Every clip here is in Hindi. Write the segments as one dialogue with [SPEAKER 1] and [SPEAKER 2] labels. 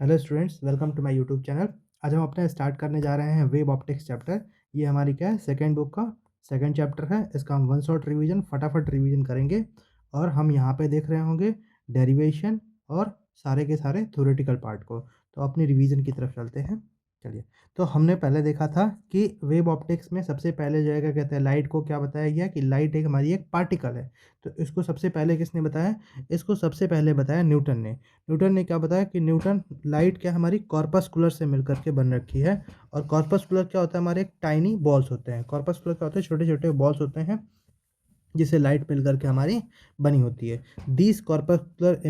[SPEAKER 1] Hello students, welcome to my YouTube channel. आज हम अपने स्टार्ट करने जा रहे हैं वेब ऑप्टिक्स चैप्टर। ये हमारी क्या है, सेकेंड बुक का सेकेंड चैप्टर है। इसका हम वन शॉट रिवीजन फटाफट रिवीजन करेंगे और हम यहाँ पे देख रहे होंगे डेरिवेशन और सारे के सारे थ्योरेटिकल पार्ट को। तो अपनी रिवीजन की तरफ चलते हैं। चलिए, तो हमने पहले देखा था कि वेब ऑप्टिक्स में सबसे पहले जो है क्या कहते हैं, लाइट को क्या बताया गया कि लाइट एक हमारी एक पार्टिकल है। तो इसको सबसे पहले किसने बताया? इसको सबसे पहले बताया न्यूटन ने। न्यूटन ने क्या बताया कि न्यूटन लाइट क्या हमारी कॉर्पस्कुलर से मिलकर के बन रखी है। और कॉर्पस्कुलर क्या होता है? हमारे एक टाइनी बॉल्स होते हैं। कॉर्पस्कुलर क्या होते हैं? छोटे छोटे बॉल्स होते हैं जिससे लाइट मिलकर के हमारी बनी होती है। These corpuscular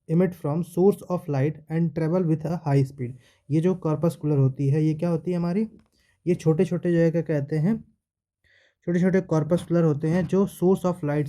[SPEAKER 1] emit from source of light and travel with a high speed. ये जो कॉर्पस्कुलर होती है, ये क्या होती है हमारी? ये छोटे छोटे जो है क्या कहते हैं, छोटे छोटे कॉर्पस्कुलर होते हैं जो सोर्स ऑफ लाइट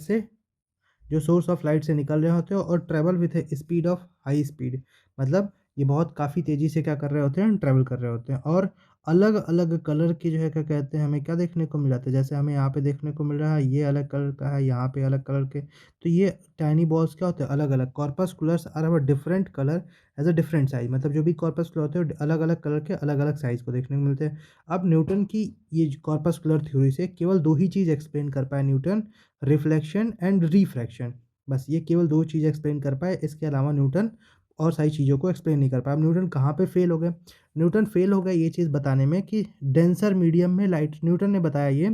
[SPEAKER 1] से निकल रहे होते हैं और travel with A speed of high speed. मतलब ये बहुत काफ़ी तेज़ी से क्या कर रहे होते हैं, ट्रैवल कर रहे होते हैं। और अलग अलग कलर की जो है क्या कहते हैं, हमें क्या देखने को मिल जाता है। जैसे हमें यहाँ पे देखने को मिल रहा है, ये अलग कलर का है, यहाँ पे अलग कलर के। तो ये टाइनी बॉल्स क्या होते हैं? अलग अलग corpuscles are of different colour as a different size. मतलब जो भी कॉर्पस्कुलर होते हैं अलग अलग कलर के अलग अलग साइज को देखने को मिलते हैं। अब न्यूटन की ये कॉर्पस्कुलर थ्योरी से केवल दो ही चीज़ एक्सप्लेन कर पाए न्यूटन, रिफ्लेक्शन एंड रिफ्रैक्शन। बस ये केवल दो चीज़ एक्सप्लेन कर पाए, इसके अलावा न्यूटन और सारी चीज़ों को एक्सप्लेन नहीं कर पाया। अब न्यूटन कहाँ पे फेल हो गए? न्यूटन फेल हो गए ये चीज़ बताने में कि डेंसर मीडियम में लाइट, न्यूटन ने बताया ये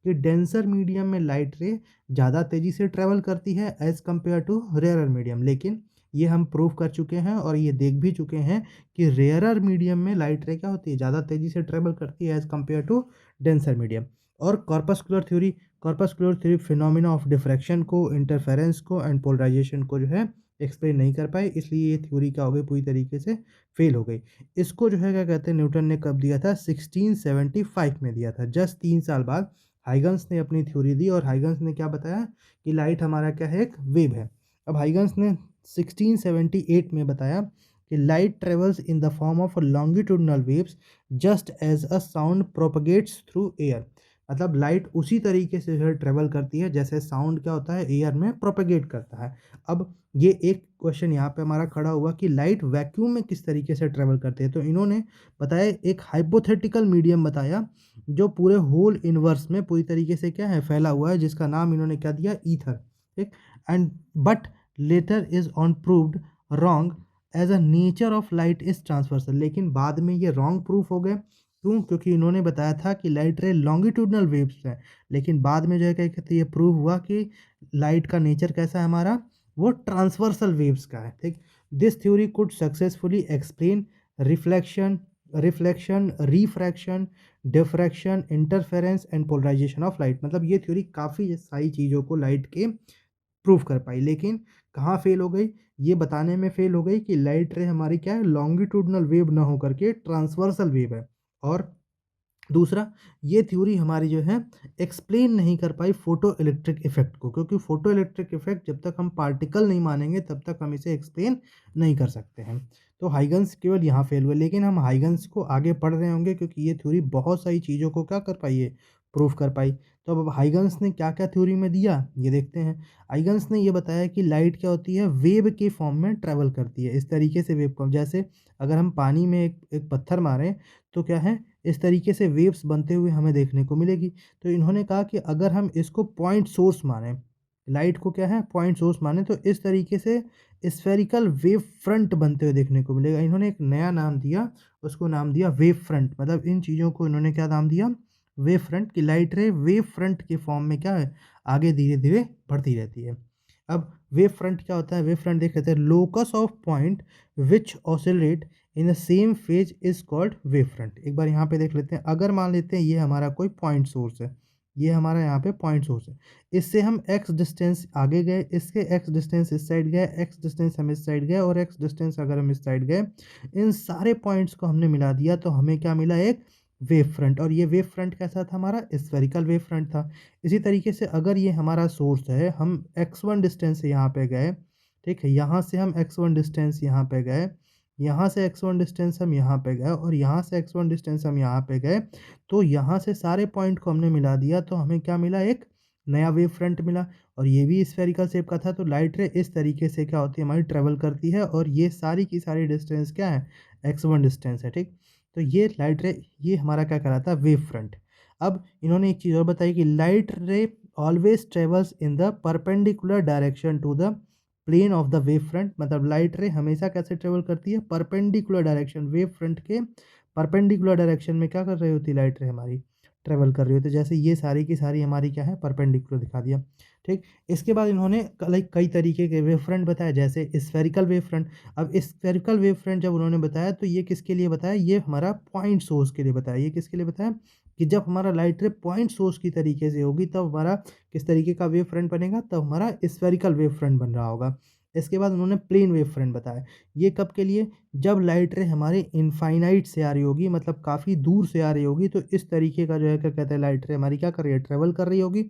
[SPEAKER 1] कि डेंसर मीडियम में लाइट रे ज़्यादा तेज़ी से ट्रैवल करती है as compare to rarer medium. लेकिन ये हम प्रूव कर चुके हैं और ये देख भी चुके हैं कि रेयरर मीडियम में लाइट रे क्या होती है, ज़्यादा तेज़ी से ट्रैवल करती है as compare to denser medium. और corpuscular theory phenomena of diffraction को, इंटरफेरेंस को एंड पोलराइजेशन को जो है एक्सप्लेन नहीं कर पाए, इसलिए ये थ्योरी क्या हो गई, पूरी तरीके से फेल हो गई। इसको जो है क्या कहते हैं, न्यूटन ने कब दिया था? 1675 में दिया था। जस्ट 3 साल बाद हाइगन्स ने अपनी थ्योरी दी और हाइगन्स ने क्या बताया कि लाइट हमारा क्या है, एक वेव है। अब हाइगन्स ने 1678 में बताया कि light travels in the form of longitudinal waves just as a sound propagates through air. मतलब लाइट उसी तरीके से जो है ट्रेवल करती है जैसे साउंड क्या होता है, एयर में प्रोपेगेट करता है। अब ये एक क्वेश्चन यहाँ पे हमारा खड़ा हुआ कि लाइट वैक्यूम में किस तरीके से ट्रेवल करती है। तो इन्होंने बताया, एक हाइपोथेटिकल मीडियम बताया जो पूरे होल यूनिवर्स में पूरी तरीके से क्या है, फैला हुआ है, जिसका नाम इन्होंने क्या दिया? ईथर। ठीक। And but later is on proved wrong as a nature of light is transversal. लेकिन बाद में ये रॉन्ग प्रूफ हो गए। क्यों? क्योंकि इन्होंने बताया था कि लाइट रे लॉन्गिट्यूडनल वेव्स हैं, लेकिन बाद में जो है क्या कहते हैं, ये प्रूव हुआ कि लाइट का नेचर कैसा है हमारा, वो ट्रांसवर्सल वेव्स का है। ठीक। This theory could successfully explain reflection reflection refraction, diffraction, interference and polarization of light. मतलब ये थ्योरी काफ़ी सारी चीज़ों को लाइट के प्रूव कर पाई। लेकिन कहाँ फेल हो गई? ये बताने में फेल हो गई कि लाइट रे हमारी क्या है, लॉन्गिट्यूडनल वेव ना होकर के ट्रांसवर्सल वेव है। और दूसरा, ये थ्योरी हमारी जो है एक्सप्लेन नहीं कर पाई फोटो इलेक्ट्रिक इफेक्ट को, क्योंकि फोटो इलेक्ट्रिक इफेक्ट जब तक हम पार्टिकल नहीं मानेंगे तब तक हम इसे एक्सप्लेन नहीं कर सकते हैं। तो हाइगन्स केवल यहाँ फेल हुए, लेकिन हम हाइगन्स को आगे पढ़ रहे होंगे क्योंकि ये थ्योरी बहुत सारी चीज़ों को क्या कर पाई है, प्रूव कर पाई। तो अब हाइगन्स ने क्या क्या थ्योरी में दिया, ये देखते हैं। हाइगन्स ने ये बताया कि लाइट क्या होती है, वेव के फॉर्म में ट्रैवल करती है। इस तरीके से वेव को, जैसे अगर हम पानी में एक पत्थर मारें तो क्या है, इस तरीके से वेव्स बनते हुए हमें देखने को मिलेगी। तो इन्होंने कहा कि अगर हम इसको पॉइंट सोर्स मानें, लाइट को क्या है, पॉइंट सोर्स माने, तो इस तरीके से स्फेरिकल वेव फ्रंट बनते हुए देखने को मिलेगा। इन्होंने एक नया नाम दिया, उसको नाम दिया वेव फ्रंट। मतलब इन चीज़ों को इन्होंने क्या नाम दिया? Wave front. की लाइट रे वेव फ्रंट के फॉर्म में क्या है, आगे धीरे धीरे बढ़ती रहती है। अब वेव फ्रंट क्या होता है? वेव फ्रंट देख लेते हैं। Locus of point which oscillate in the same phase is called wave front. एक बार यहाँ पे देख लेते हैं। अगर मान लेते हैं ये हमारा कोई पॉइंट सोर्स है, ये हमारा यहाँ पे पॉइंट सोर्स है, इससे हम एक्स डिस्टेंस आगे गए, इसके एक्स डिस्टेंस इस साइड गए, एक्स डिस्टेंस हम इस साइड गए और एक्स डिस्टेंस अगर हम इस साइड गए, इन सारे पॉइंट्स को हमने मिला दिया तो हमें क्या मिला? एक वेव फ्रंट। और ये वेव फ्रंट कैसा था हमारा? स्फेरिकल वेव फ्रंट था। इसी तरीके से अगर ये हमारा सोर्स है, हम x1 डिस्टेंस से यहाँ पे गए, ठीक है, यहाँ से हम x1 डिस्टेंस यहाँ पे गए, यहाँ से x1 डिस्टेंस हम यहाँ पे गए और यहाँ से x1 डिस्टेंस हम यहाँ पे गए, तो यहाँ से सारे पॉइंट को हमने मिला दिया तो हमें क्या मिला? एक नया वेव फ्रंट मिला और ये भी स्फेरिकल शेप का था। तो लाइट रे इस तरीके से क्या होती है हमारी ट्रैवल करती है और ये सारी की सारी डिस्टेंस क्या है, x1 डिस्टेंस है, ठीक। तो ये लाइट रे ये हमारा क्या कहलाता है, वेव फ्रंट। अब इन्होंने एक चीज़ और बताई कि light ray always travels in the perpendicular direction to the plane of the wave front. मतलब लाइट रे हमेशा कैसे ट्रेवल करती है, परपेंडिकुलर डायरेक्शन, वेव फ्रंट के परपेंडिकुलर डायरेक्शन में क्या कर रही होती है लाइट रे हमारी, ट्रेवल कर रही होती है। जैसे ये सारी की सारी हमारी क्या है, परपेंडिकुलर दिखा दिया, ठीक। इसके बाद इन्होंने लाइक कई तरीके के वेव फ्रंट बताया, जैसे स्फेरिकल वेव फ्रंट। अब स्फेरिकल वेव फ्रंट जब उन्होंने बताया तो ये किसके लिए बताया, ये हमारा पॉइंट सोर्स के लिए बताया। ये किसके लिए बताया कि जब हमारा लाइट रे पॉइंट सोर्स की तरीके से होगी तब हमारा किस तरीके का वेव फ्रंट बनेगा, तब हमारा स्फेरिकल वेव फ्रंट बन रहा होगा। इसके बाद उन्होंने प्लेन वेव फ्रंट बताया। ये कब के लिए, जब लाइट रे हमारे इनफाइनाइट से आ रही होगी, मतलब काफ़ी दूर से आ रही होगी, तो इस तरीके का जो है क्या कहते हैं, लाइट रे हमारी क्या कर रही है, ट्रेवल कर रही होगी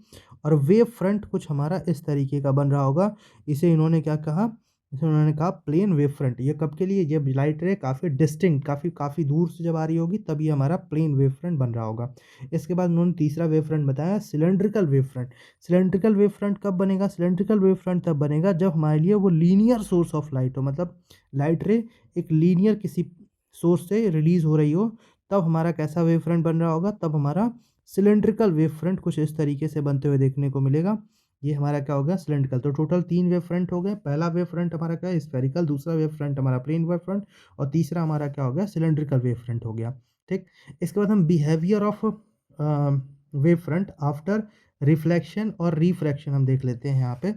[SPEAKER 1] और वेव फ्रंट कुछ हमारा इस तरीके का बन रहा होगा। इसे इन्होंने क्या कहा, इसे उन्होंने कहा प्लेन वेव फ्रंट। ये कब के लिए, जब लाइट रे काफ़ी डिस्टिंक्ट, काफ़ी काफ़ी दूर से जब आ रही होगी तब ये हमारा प्लेन वेव फ्रंट बन रहा होगा। इसके बाद उन्होंने तीसरा वेव फ्रंट बताया, cylindrical wave front. Cylindrical wave front कब बनेगा, सिलेंड्रिकल वेव फ्रंट तब बनेगा जब हमारे लिए वो लीनियर सोर्स ऑफ लाइट हो, मतलब लाइट रे एक लीनियर किसी सोर्स से रिलीज हो रही हो, तब हमारा कैसा वेव फ्रंट बन रहा होगा, तब हमारा सिलेंड्रिकल वेव फ्रंट कुछ इस तरीके से बनते हुए देखने को मिलेगा। ये हमारा क्या हो गया, सिलेंड्रिकल। तो टोटल 3 वेव फ्रंट हो गए। पहला वेव फ्रंट हमारा क्या है, स्फेरिकल, दूसरा वेव फ्रंट हमारा प्लेन वेव फ्रंट और तीसरा हमारा क्या हो गया, सिलेंड्रिकल वेव फ्रंट हो गया, ठीक। इसके बाद हम behaviour of wave front after reflection और रिफ्रैक्शन हम देख लेते हैं यहाँ पे।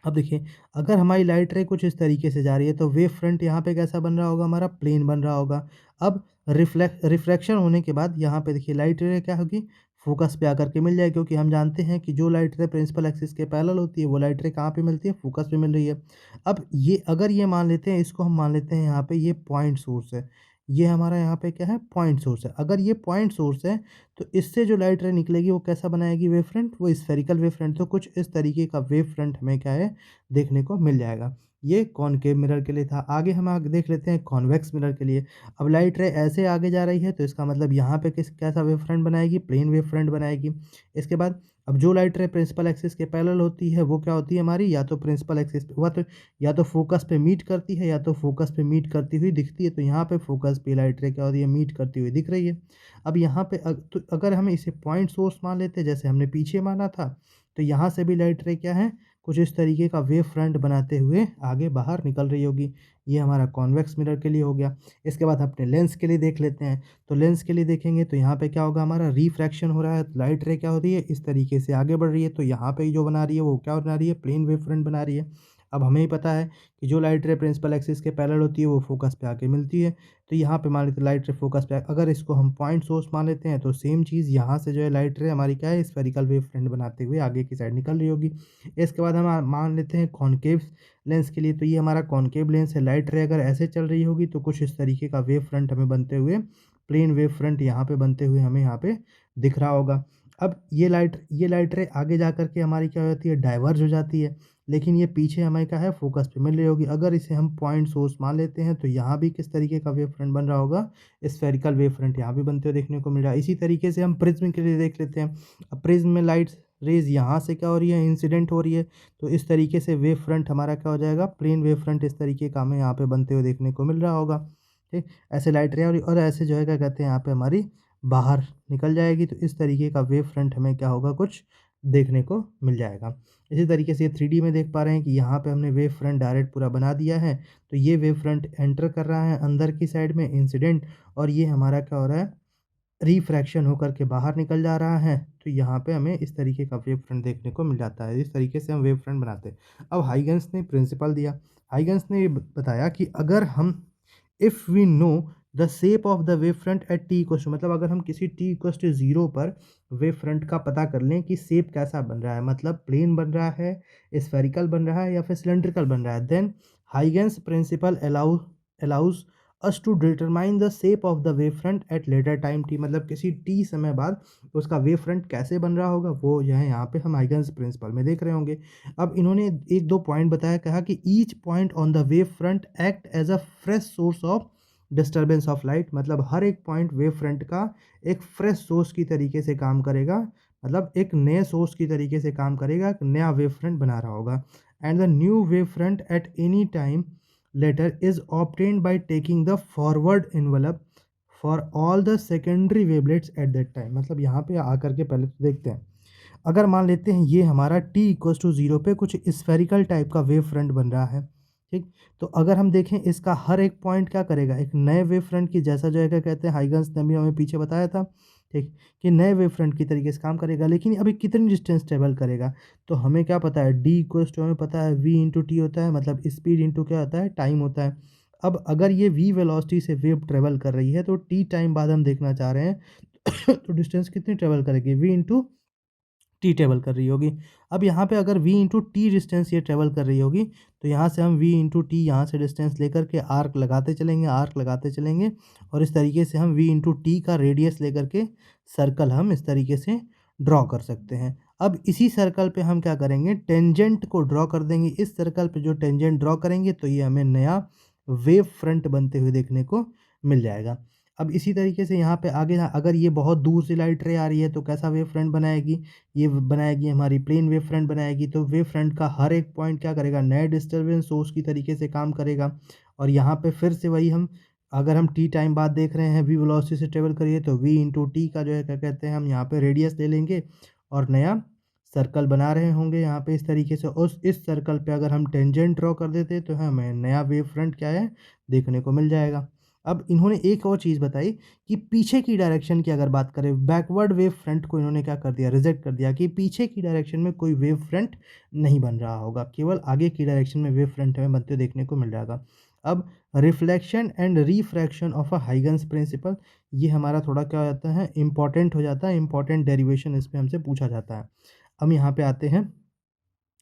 [SPEAKER 1] अब देखिए, अगर हमारी लाइट रे कुछ इस तरीके से जा रही है तो वेव फ्रंट यहाँ पे कैसा बन रहा होगा, हमारा प्लेन बन रहा होगा। अब रिफ्लेक्शन होने के बाद यहाँ पे देखिए लाइट रे क्या होगी, फोकस पे आकर के मिल जाएगी, क्योंकि हम जानते हैं कि जो लाइट रे प्रिंसिपल एक्सिस के पैरेलल होती है वो लाइट रे कहाँ पे मिलती है, फोकस पे मिल रही है। अब ये अगर ये मान लेते हैं, इसको हम मान लेते हैं यहाँ पे ये पॉइंट सोर्स है, ये हमारा यहाँ पे क्या है, पॉइंट सोर्स है। अगर ये पॉइंट सोर्स है तो इससे जो लाइट रे निकलेगी वो कैसा बनाएगी वेव फ्रंट, वो स्फेरिकल वेव फ्रंट। तो कुछ इस तरीके का वेव फ्रंट हमें क्या है, देखने को मिल जाएगा। ये कॉनकेव मिरर के लिए था। आगे हम आगे देख लेते हैं कॉन्वेक्स मिरर के लिए। अब लाइट रे ऐसे आगे जा रही है तो इसका मतलब यहाँ पे कैसा वेव फ्रंट बनाएगी, प्लेन वेव फ्रंट बनाएगी। इसके बाद अब जो लाइट रे प्रिंसिपल एक्सिस के पैरेलल होती है वो क्या होती है हमारी, या तो प्रिंसिपल एक्सिस पे हुआ तो या तो फोकस पे मीट करती है, या तो फोकस पे मीट करती हुई दिखती है। तो यहाँ पे फोकस पे लाइट रे क्या होती है, मीट करती हुई दिख रही है। अब यहाँ पे तो अगर हम इसे पॉइंट सोर्स मान लेते हैं जैसे हमने पीछे माना था, तो यहाँ से भी लाइट रे क्या है, कुछ इस तरीके का वेव फ्रंट बनाते हुए आगे बाहर निकल रही होगी। ये हमारा कॉन्वेक्स मिरर के लिए हो गया। इसके बाद अपने लेंस के लिए देख लेते हैं। तो लेंस के लिए देखेंगे तो यहाँ पे क्या होगा, हमारा रिफ्रैक्शन हो रहा है, लाइट रे क्या हो रही है, इस तरीके से आगे बढ़ रही है। तो यहाँ पे जो बना रही है वो क्या बना रही है, प्लेन वेव फ्रंट बना रही है। अब हमें ही पता है कि जो लाइट रे प्रिंसिपल एक्सिस के पैरेलल होती है वो फोकस पे आके मिलती है। तो यहाँ पे मान लेते हैं लाइट रे फोकस पे, अगर इसको हम पॉइंट सोर्स मान लेते हैं तो सेम चीज़ यहाँ से जो है लाइट रे हमारी क्या है, स्फेरिकल वेव फ्रंट बनाते हुए आगे की साइड निकल रही होगी। इसके बाद हम मान लेते हैं कॉनकेव लेंस के लिए। तो ये हमारा कॉनकेव लेंस है, लाइट रे अगर ऐसे चल रही होगी तो कुछ इस तरीके का वेव फ्रंट हमें बनते हुए, प्लेन वेव फ्रंट यहाँ पे बनते हुए हमें यहाँ पे दिख रहा होगा। अब ये लाइट रे आगे जा कर के हमारी क्या हो जाती है, डाइवर्ज हो जाती है। लेकिन ये पीछे हमें क्या है, फोकस पे मिल रही होगी। अगर इसे हम पॉइंट सोर्स मान लेते हैं तो यहाँ भी किस तरीके का वेव फ्रंट बन रहा होगा, स्फेरिकल वेव फ्रंट यहाँ भी बनते हुए देखने को मिल रहा है। इसी तरीके से हम प्रिज्म के लिए देख लेते हैं। अब प्रिज्म में लाइट रेज यहाँ से क्या हो रही है, इंसिडेंट हो रही है। तो इस तरीके से वेव फ्रंट हमारा क्या हो जाएगा, प्लेन वेव फ्रंट इस तरीके का हमें यहाँ पे बनते हुए देखने को मिल रहा होगा, ठीक। ऐसे लाइट रे और ऐसे जो है क्या कहते हैं यहाँ पे हमारी बाहर निकल जाएगी। तो इस तरीके का वेव फ्रंट हमें क्या होगा, कुछ देखने को मिल जाएगा। इसी तरीके से ये 3D में देख पा रहे हैं कि यहाँ पे हमने वेव फ्रंट डायरेक्ट पूरा बना दिया है। तो ये वेव फ्रंट एंटर कर रहा है अंदर की साइड में, इंसिडेंट, और ये हमारा क्या हो रहा है, रिफ्रैक्शन होकर के बाहर निकल जा रहा है। तो यहाँ पे हमें इस तरीके का वेव फ्रंट देखने को मिल जाता है। इस तरीके से हम वेव फ्रंट बनाते हैं। अब हाइगन्स ने प्रिंसिपल दिया। हाइगन्स ने ये बताया कि अगर हम if we know the shape of the wave front at T equals to, मतलब अगर हम किसी टी इक्वल्स टू 0 पर वेव फ्रंट का पता कर लें कि शेप कैसा बन रहा है, मतलब प्लेन बन रहा है, स्फेरिकल बन रहा है या फिर सिलेंड्रिकल बन रहा है, then Huygens principle allows us to determine the shape of the wave front at later time T, मतलब किसी टी समय बाद उसका वेव फ्रंट कैसे बन रहा होगा वो जो है यहाँ पे हम हाइगन्स प्रिंसिपल में देख रहे होंगे। अब इन्होंने एक दो पॉइंट बताया, कहा कि each point on the wave front act as a fresh source of disturbance of light, मतलब हर एक पॉइंट वेव फ्रंट का एक फ्रेश सोर्स की तरीके से काम करेगा, मतलब एक नए सोर्स की तरीके से काम करेगा, एक नया वेव फ्रंट बना रहा होगा। And the new wave front at any time later is obtained by taking the forward envelope for all the secondary wavelets at that time. मतलब यहाँ पे आकर के पहले तो देखते हैं, अगर मान लेते हैं ये हमारा t इक्वल्स टू 0 पे कुछ स्फेरिकल टाइप का वेव फ्रंट बन रहा है, ठीक? तो अगर हम देखें इसका हर एक पॉइंट क्या करेगा, एक नए वेव फ्रंट की जैसा जो है क्या कहते हैं, हाइगन्स ने भी हमें पीछे बताया था, ठीक? कि नए वेव फ्रंट की तरीके से काम करेगा, लेकिन अभी कितनी डिस्टेंस ट्रेवल करेगा? तो हमें क्या पता है, d इक्वल्स टू हमें पता है v इंटू टी होता है, मतलब स्पीड इंटू क्या होता है, टाइम होता है। अब अगर ये v वेलोसिटी से वेव ट्रेवल कर रही है तो t टाइम बाद हम देखना चाह रहे हैं तो डिस्टेंस कितनी ट्रेवल करेगी, v इंटू टी ट्रेवल कर रही होगी। अब यहाँ पे अगर v इंटू टी डिस्टेंस ये ट्रेवल कर रही होगी, तो यहाँ से हम v इंटू टी यहाँ से डिस्टेंस लेकर के आर्क लगाते चलेंगे, आर्क लगाते चलेंगे, और इस तरीके से हम v इंटू टी का रेडियस लेकर के सर्कल हम इस तरीके से ड्रॉ कर सकते हैं। अब इसी सर्कल पे हम क्या करेंगे, टेंजेंट को ड्रॉ कर देंगे। इस सर्कल पे जो टेंजेंट ड्रॉ करेंगे तो ये हमें नया वेव फ्रंट बनते हुए देखने को मिल जाएगा। अब इसी तरीके से यहाँ पे आगे अगर ये बहुत दूर से लाइट रे आ रही है तो कैसा वेव फ्रंट बनाएगी, ये बनाएगी हमारी प्लेन वेव फ्रंट बनाएगी। तो वेव फ्रंट का हर एक पॉइंट क्या करेगा, नए डिस्टर्बेंस सोर्स की तरीके से काम करेगा। और यहाँ पे फिर से वही हम, अगर हम टी टाइम बाद देख रहे हैं, वी वेलोसिटी से ट्रेवल करिए तो वी इंटू टी का जो है क्या कहते हैं, हम यहाँ पे रेडियस ले लेंगे और नया सर्कल बना रहे होंगे यहाँ पे इस तरीके से। उस इस सर्कल पे अगर हम टेंजेंट ड्रॉ कर देते तो हमें नया वेव फ्रंट क्या है, देखने को मिल जाएगा। अब इन्होंने एक और चीज़ बताई कि पीछे की डायरेक्शन की अगर बात करें, बैकवर्ड वेव फ्रंट को इन्होंने क्या कर दिया, रिजेक्ट कर दिया कि पीछे की डायरेक्शन में कोई वेव फ्रंट नहीं बन रहा होगा, केवल आगे की डायरेक्शन में वेव फ्रंट हमें बनते हुए देखने को मिल जाएगा। अब reflection and refraction of a Huygens principle, ये हमारा थोड़ा क्या हो जाता है, इंपॉर्टेंट हो जाता है, इंपॉर्टेंट डेरिवेशन इस पे हमसे पूछा जाता है। हम यहाँ पे आते हैं,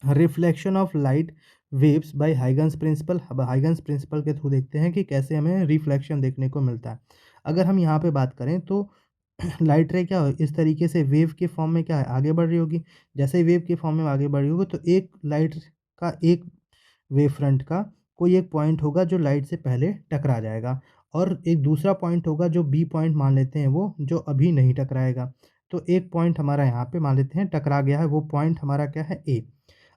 [SPEAKER 1] reflection of light waves by Huygens principle. अब हाइगन्स प्रिंसिपल के थ्रू देखते हैं कि कैसे हमें रिफ्लेक्शन देखने को मिलता है। अगर हम यहाँ पे बात करें तो लाइट रे क्या हो, इस तरीके से वेव के फॉर्म में क्या है, आगे बढ़ रही होगी। जैसे ही वेव के फॉर्म में आगे बढ़ रही होगी तो एक लाइट का, एक वेव फ्रंट का कोई एक पॉइंट होगा जो लाइट से पहले टकरा जाएगा, और एक दूसरा पॉइंट होगा जो बी पॉइंट मान लेते हैं वो, जो अभी नहीं टकराएगा। तो एक पॉइंट हमारा यहाँ पे मान लेते हैं टकरा गया है, वो पॉइंट हमारा क्या है, ए।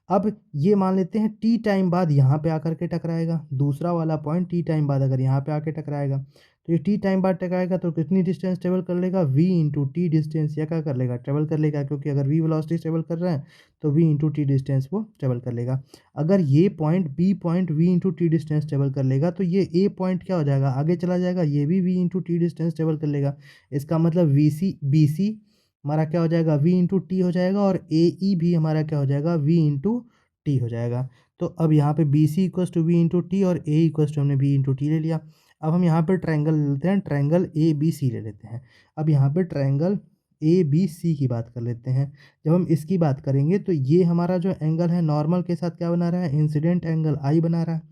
[SPEAKER 1] अब ये मान लेते हैं टी टाइम बाद यहाँ पे आकर के टकराएगा, दूसरा वाला पॉइंट टी टाइम बाद अगर यहाँ पे आके टकराएगा, तो ये टी टाइम बाद टकराएगा तो कितनी डिस्टेंस ट्रेवल कर लेगा, वी इंटू टी डिस्टेंस या क्या कर लेगा, ट्रेवल कर लेगा, क्योंकि अगर वी वेलोसिटी ट्रेवल कर रहा है तो वी इंटू टी डिस्टेंस वो ट्रेवल कर लेगा। अगर ये point B point V into T distance travel कर लेगा तो ये ए पॉइंट क्या हो जाएगा, आगे चला जाएगा, ये भी V into T distance travel कर लेगा। इसका मतलब वी सी बी सी हमारा क्या हो जाएगा, वी इंटू टी हो जाएगा, और ए ई भी हमारा क्या हो जाएगा, वी इंटू टी हो जाएगा। तो अब यहाँ पे B C equals to V into T और ए इक्वल्स टू हमने बी इंटू टी ले लिया। अब हम यहाँ पे ट्रायंगल ले लेते हैं, ट्रायंगल ए बी सी ले लेते हैं। अब यहाँ पे ट्रायंगल ए बी सी की बात कर लेते हैं। जब हम इसकी बात करेंगे तो ये हमारा जो एंगल है नॉर्मल के साथ क्या बना रहा है, इंसिडेंट एंगल आई बना रहा है।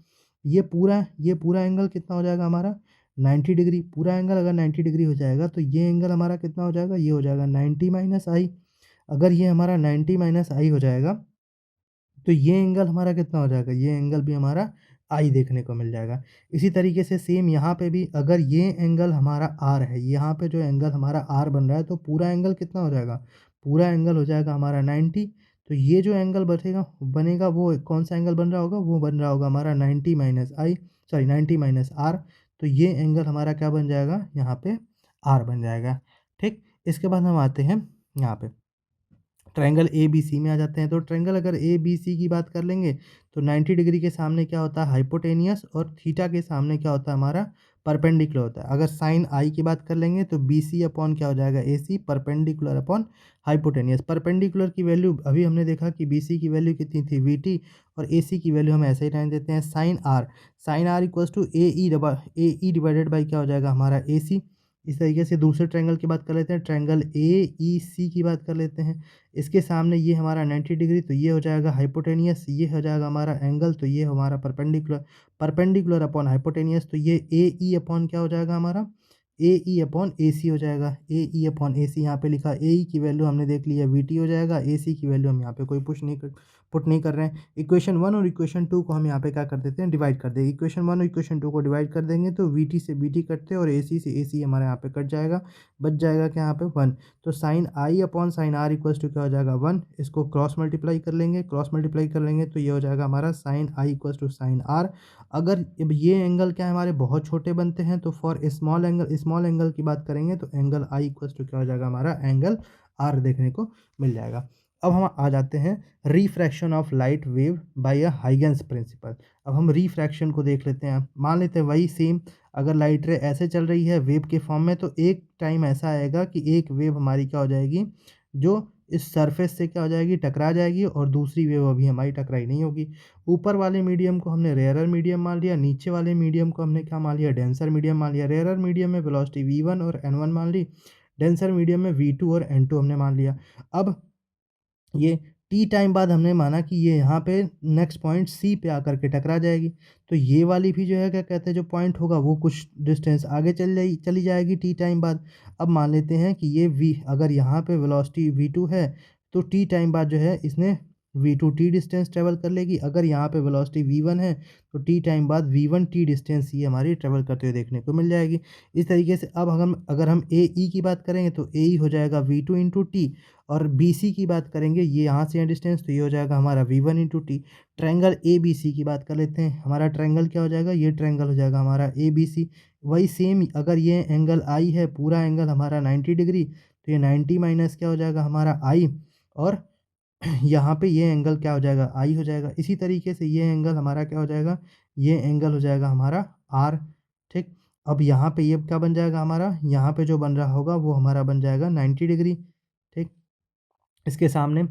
[SPEAKER 1] ये पूरा एंगल कितना हो जाएगा हमारा, 90 डिग्री। पूरा एंगल अगर 90 डिग्री हो जाएगा तो ये एंगल हमारा कितना हो जाएगा, ये हो जाएगा 90 माइनस आई। अगर ये हमारा 90 माइनस आई हो जाएगा तो ये एंगल हमारा कितना हो जाएगा, ये एंगल भी हमारा आई देखने को मिल जाएगा। इसी तरीके से सेम यहाँ पे भी अगर ये एंगल हमारा आर है, यहाँ पे जो एंगल हमारा आर बन रहा है तो पूरा एंगल कितना हो जाएगा, पूरा एंगल हो जाएगा हमारा 90। तो ये जो एंगल बचेगा बनेगा वो कौन सा एंगल बन रहा होगा, वो बन रहा होगा हमारा 90 minus i, sorry 90 minus r. तो ये एंगल हमारा क्या बन जाएगा, यहाँ पे आर बन जाएगा। ठीक, इसके बाद हम आते हैं यहाँ पे ट्रायंगल ए बी सी में आ जाते हैं। तो ट्रायंगल अगर ए बी सी की बात कर लेंगे तो 90 डिग्री के सामने क्या होता है, हाइपोटेनियस, और थीटा के सामने क्या होता है हमारा, परपेंडिकुलर होता है। अगर साइन आई की बात कर लेंगे तो बी सी अपॉन क्या हो जाएगा, ए सी, परपेंडिकुलर अपॉन हाइपोटेनियस। परपेंडिकुलर की वैल्यू अभी हमने देखा कि बी सी की वैल्यू कितनी थी, वी टी, और ए सी की वैल्यू हम ऐसे ही रहने देते हैं, sine r. Sine r equals to A E divided by क्या हो जाएगा हमारा, ए सी। इस तरीके से दूसरे ट्रायंगल की बात कर लेते हैं, ट्रायंगल ए ई सी की बात कर लेते हैं। इसके सामने ये हमारा 90 डिग्री, तो ये हो जाएगा हाइपोटेनियस, ये हो जाएगा हमारा एंगल, तो ये हमारा परपेंडिकुलर, परपेंडिकुलर अपॉन हाइपोटेनियस, तो ये ए ई अपॉन क्या हो जाएगा हमारा, ए ई अपॉन ए सी हो जाएगा। ए ई अपॉन ए सी यहाँ पे लिखा, ए ई की वैल्यू हमने देख ली है वी टी हो जाएगा, ए सी की वैल्यू हम यहाँ पे कोई पुट नहीं कर रहे हैं। इक्वेशन 1 और इक्वेशन 2 को हम यहाँ पे क्या कर देते हैं, डिवाइड कर देंगे। इक्वेशन 1 और इक्वेशन 2 को डिवाइड कर देंगे तो वीटी से बीटी कटते हैं और एसी से एसी हमारे यहाँ पे कट जाएगा, बच जाएगा क्या यहाँ पे 1। तो sine i upon sine r equals to क्या हो जाएगा 1। इसको क्रॉस मल्टीप्लाई कर लेंगे, क्रॉस मल्टीप्लाई कर लेंगे तो ये हो जाएगा हमारा sine i equals to sine r. अगर अब ये एंगल क्या है हमारे बहुत छोटे बनते हैं तो फॉर स्मॉल एंगल की बात करेंगे तो एंगल आई इक्वल्स टू क्या हो जाएगा हमारा एंगल आर देखने को मिल जाएगा। अब हम आ जाते हैं refraction of light wave by a Huygens principle. अब हम रिफ्रैक्शन को देख लेते हैं। मान लेते हैं वही सेम, अगर लाइट रे ऐसे चल रही है वेव के फॉर्म में तो एक टाइम ऐसा आएगा कि एक वेव हमारी क्या हो जाएगी, जो इस सरफेस से क्या हो जाएगी, टकरा जाएगी, और दूसरी वेव अभी हमारी टकराई नहीं होगी। ऊपर वाले मीडियम को हमने रेयरर मीडियम मान लिया, नीचे वाले मीडियम को हमने क्या मान लिया, डेंसर मीडियम मान लिया। रेयरर मीडियम में वेलोसिटी v1 और n1 मान ली, डेंसर मीडियम में v2 और n2 हमने मान लिया। अब ये टी टाइम बाद हमने माना कि ये यहाँ पे नेक्स्ट पॉइंट सी पे आकर के टकरा जाएगी, तो ये वाली भी जो है क्या कहते हैं जो पॉइंट होगा वो कुछ डिस्टेंस आगे चली जाएगी टी टाइम बाद। अब मान लेते हैं कि ये वी, अगर यहाँ पे वेलोसिटी v2 है तो टी टाइम बाद जो है इसने v2 टी डिस्टेंस ट्रेवल कर लेगी। अगर यहाँ पे वेलोसिटी v1 है तो टी टाइम बाद v1 टी डिस्टेंस ये हमारी ट्रेवल करते हुए देखने को मिल जाएगी। इस तरीके से अब अगर हम ए ई की बात करेंगे तो ए ई हो जाएगा v2 इंटू टी, और बी सी की बात करेंगे ये यहाँ से है डिस्टेंस तो ये हो जाएगा हमारा v1 into t. Triangle A B C की बात कर लेते हैं, हमारा ट्रायंगल क्या हो जाएगा, ये ट्रायंगल हो जाएगा हमारा ए बी सी। वही सेम, अगर ये एंगल आई है, पूरा एंगल हमारा 90 डिग्री, तो ये 90 माइनस क्या हो जाएगा हमारा आई, और यहाँ पे ये एंगल क्या हो जाएगा, आई हो जाएगा। इसी तरीके से ये एंगल हमारा क्या हो जाएगा, ये एंगल हो जाएगा हमारा आर। ठीक, अब यहाँ पे ये क्या बन जाएगा हमारा, यहाँ पे जो बन रहा होगा वो हमारा बन जाएगा 90 डिग्री। ठीक, इसके सामने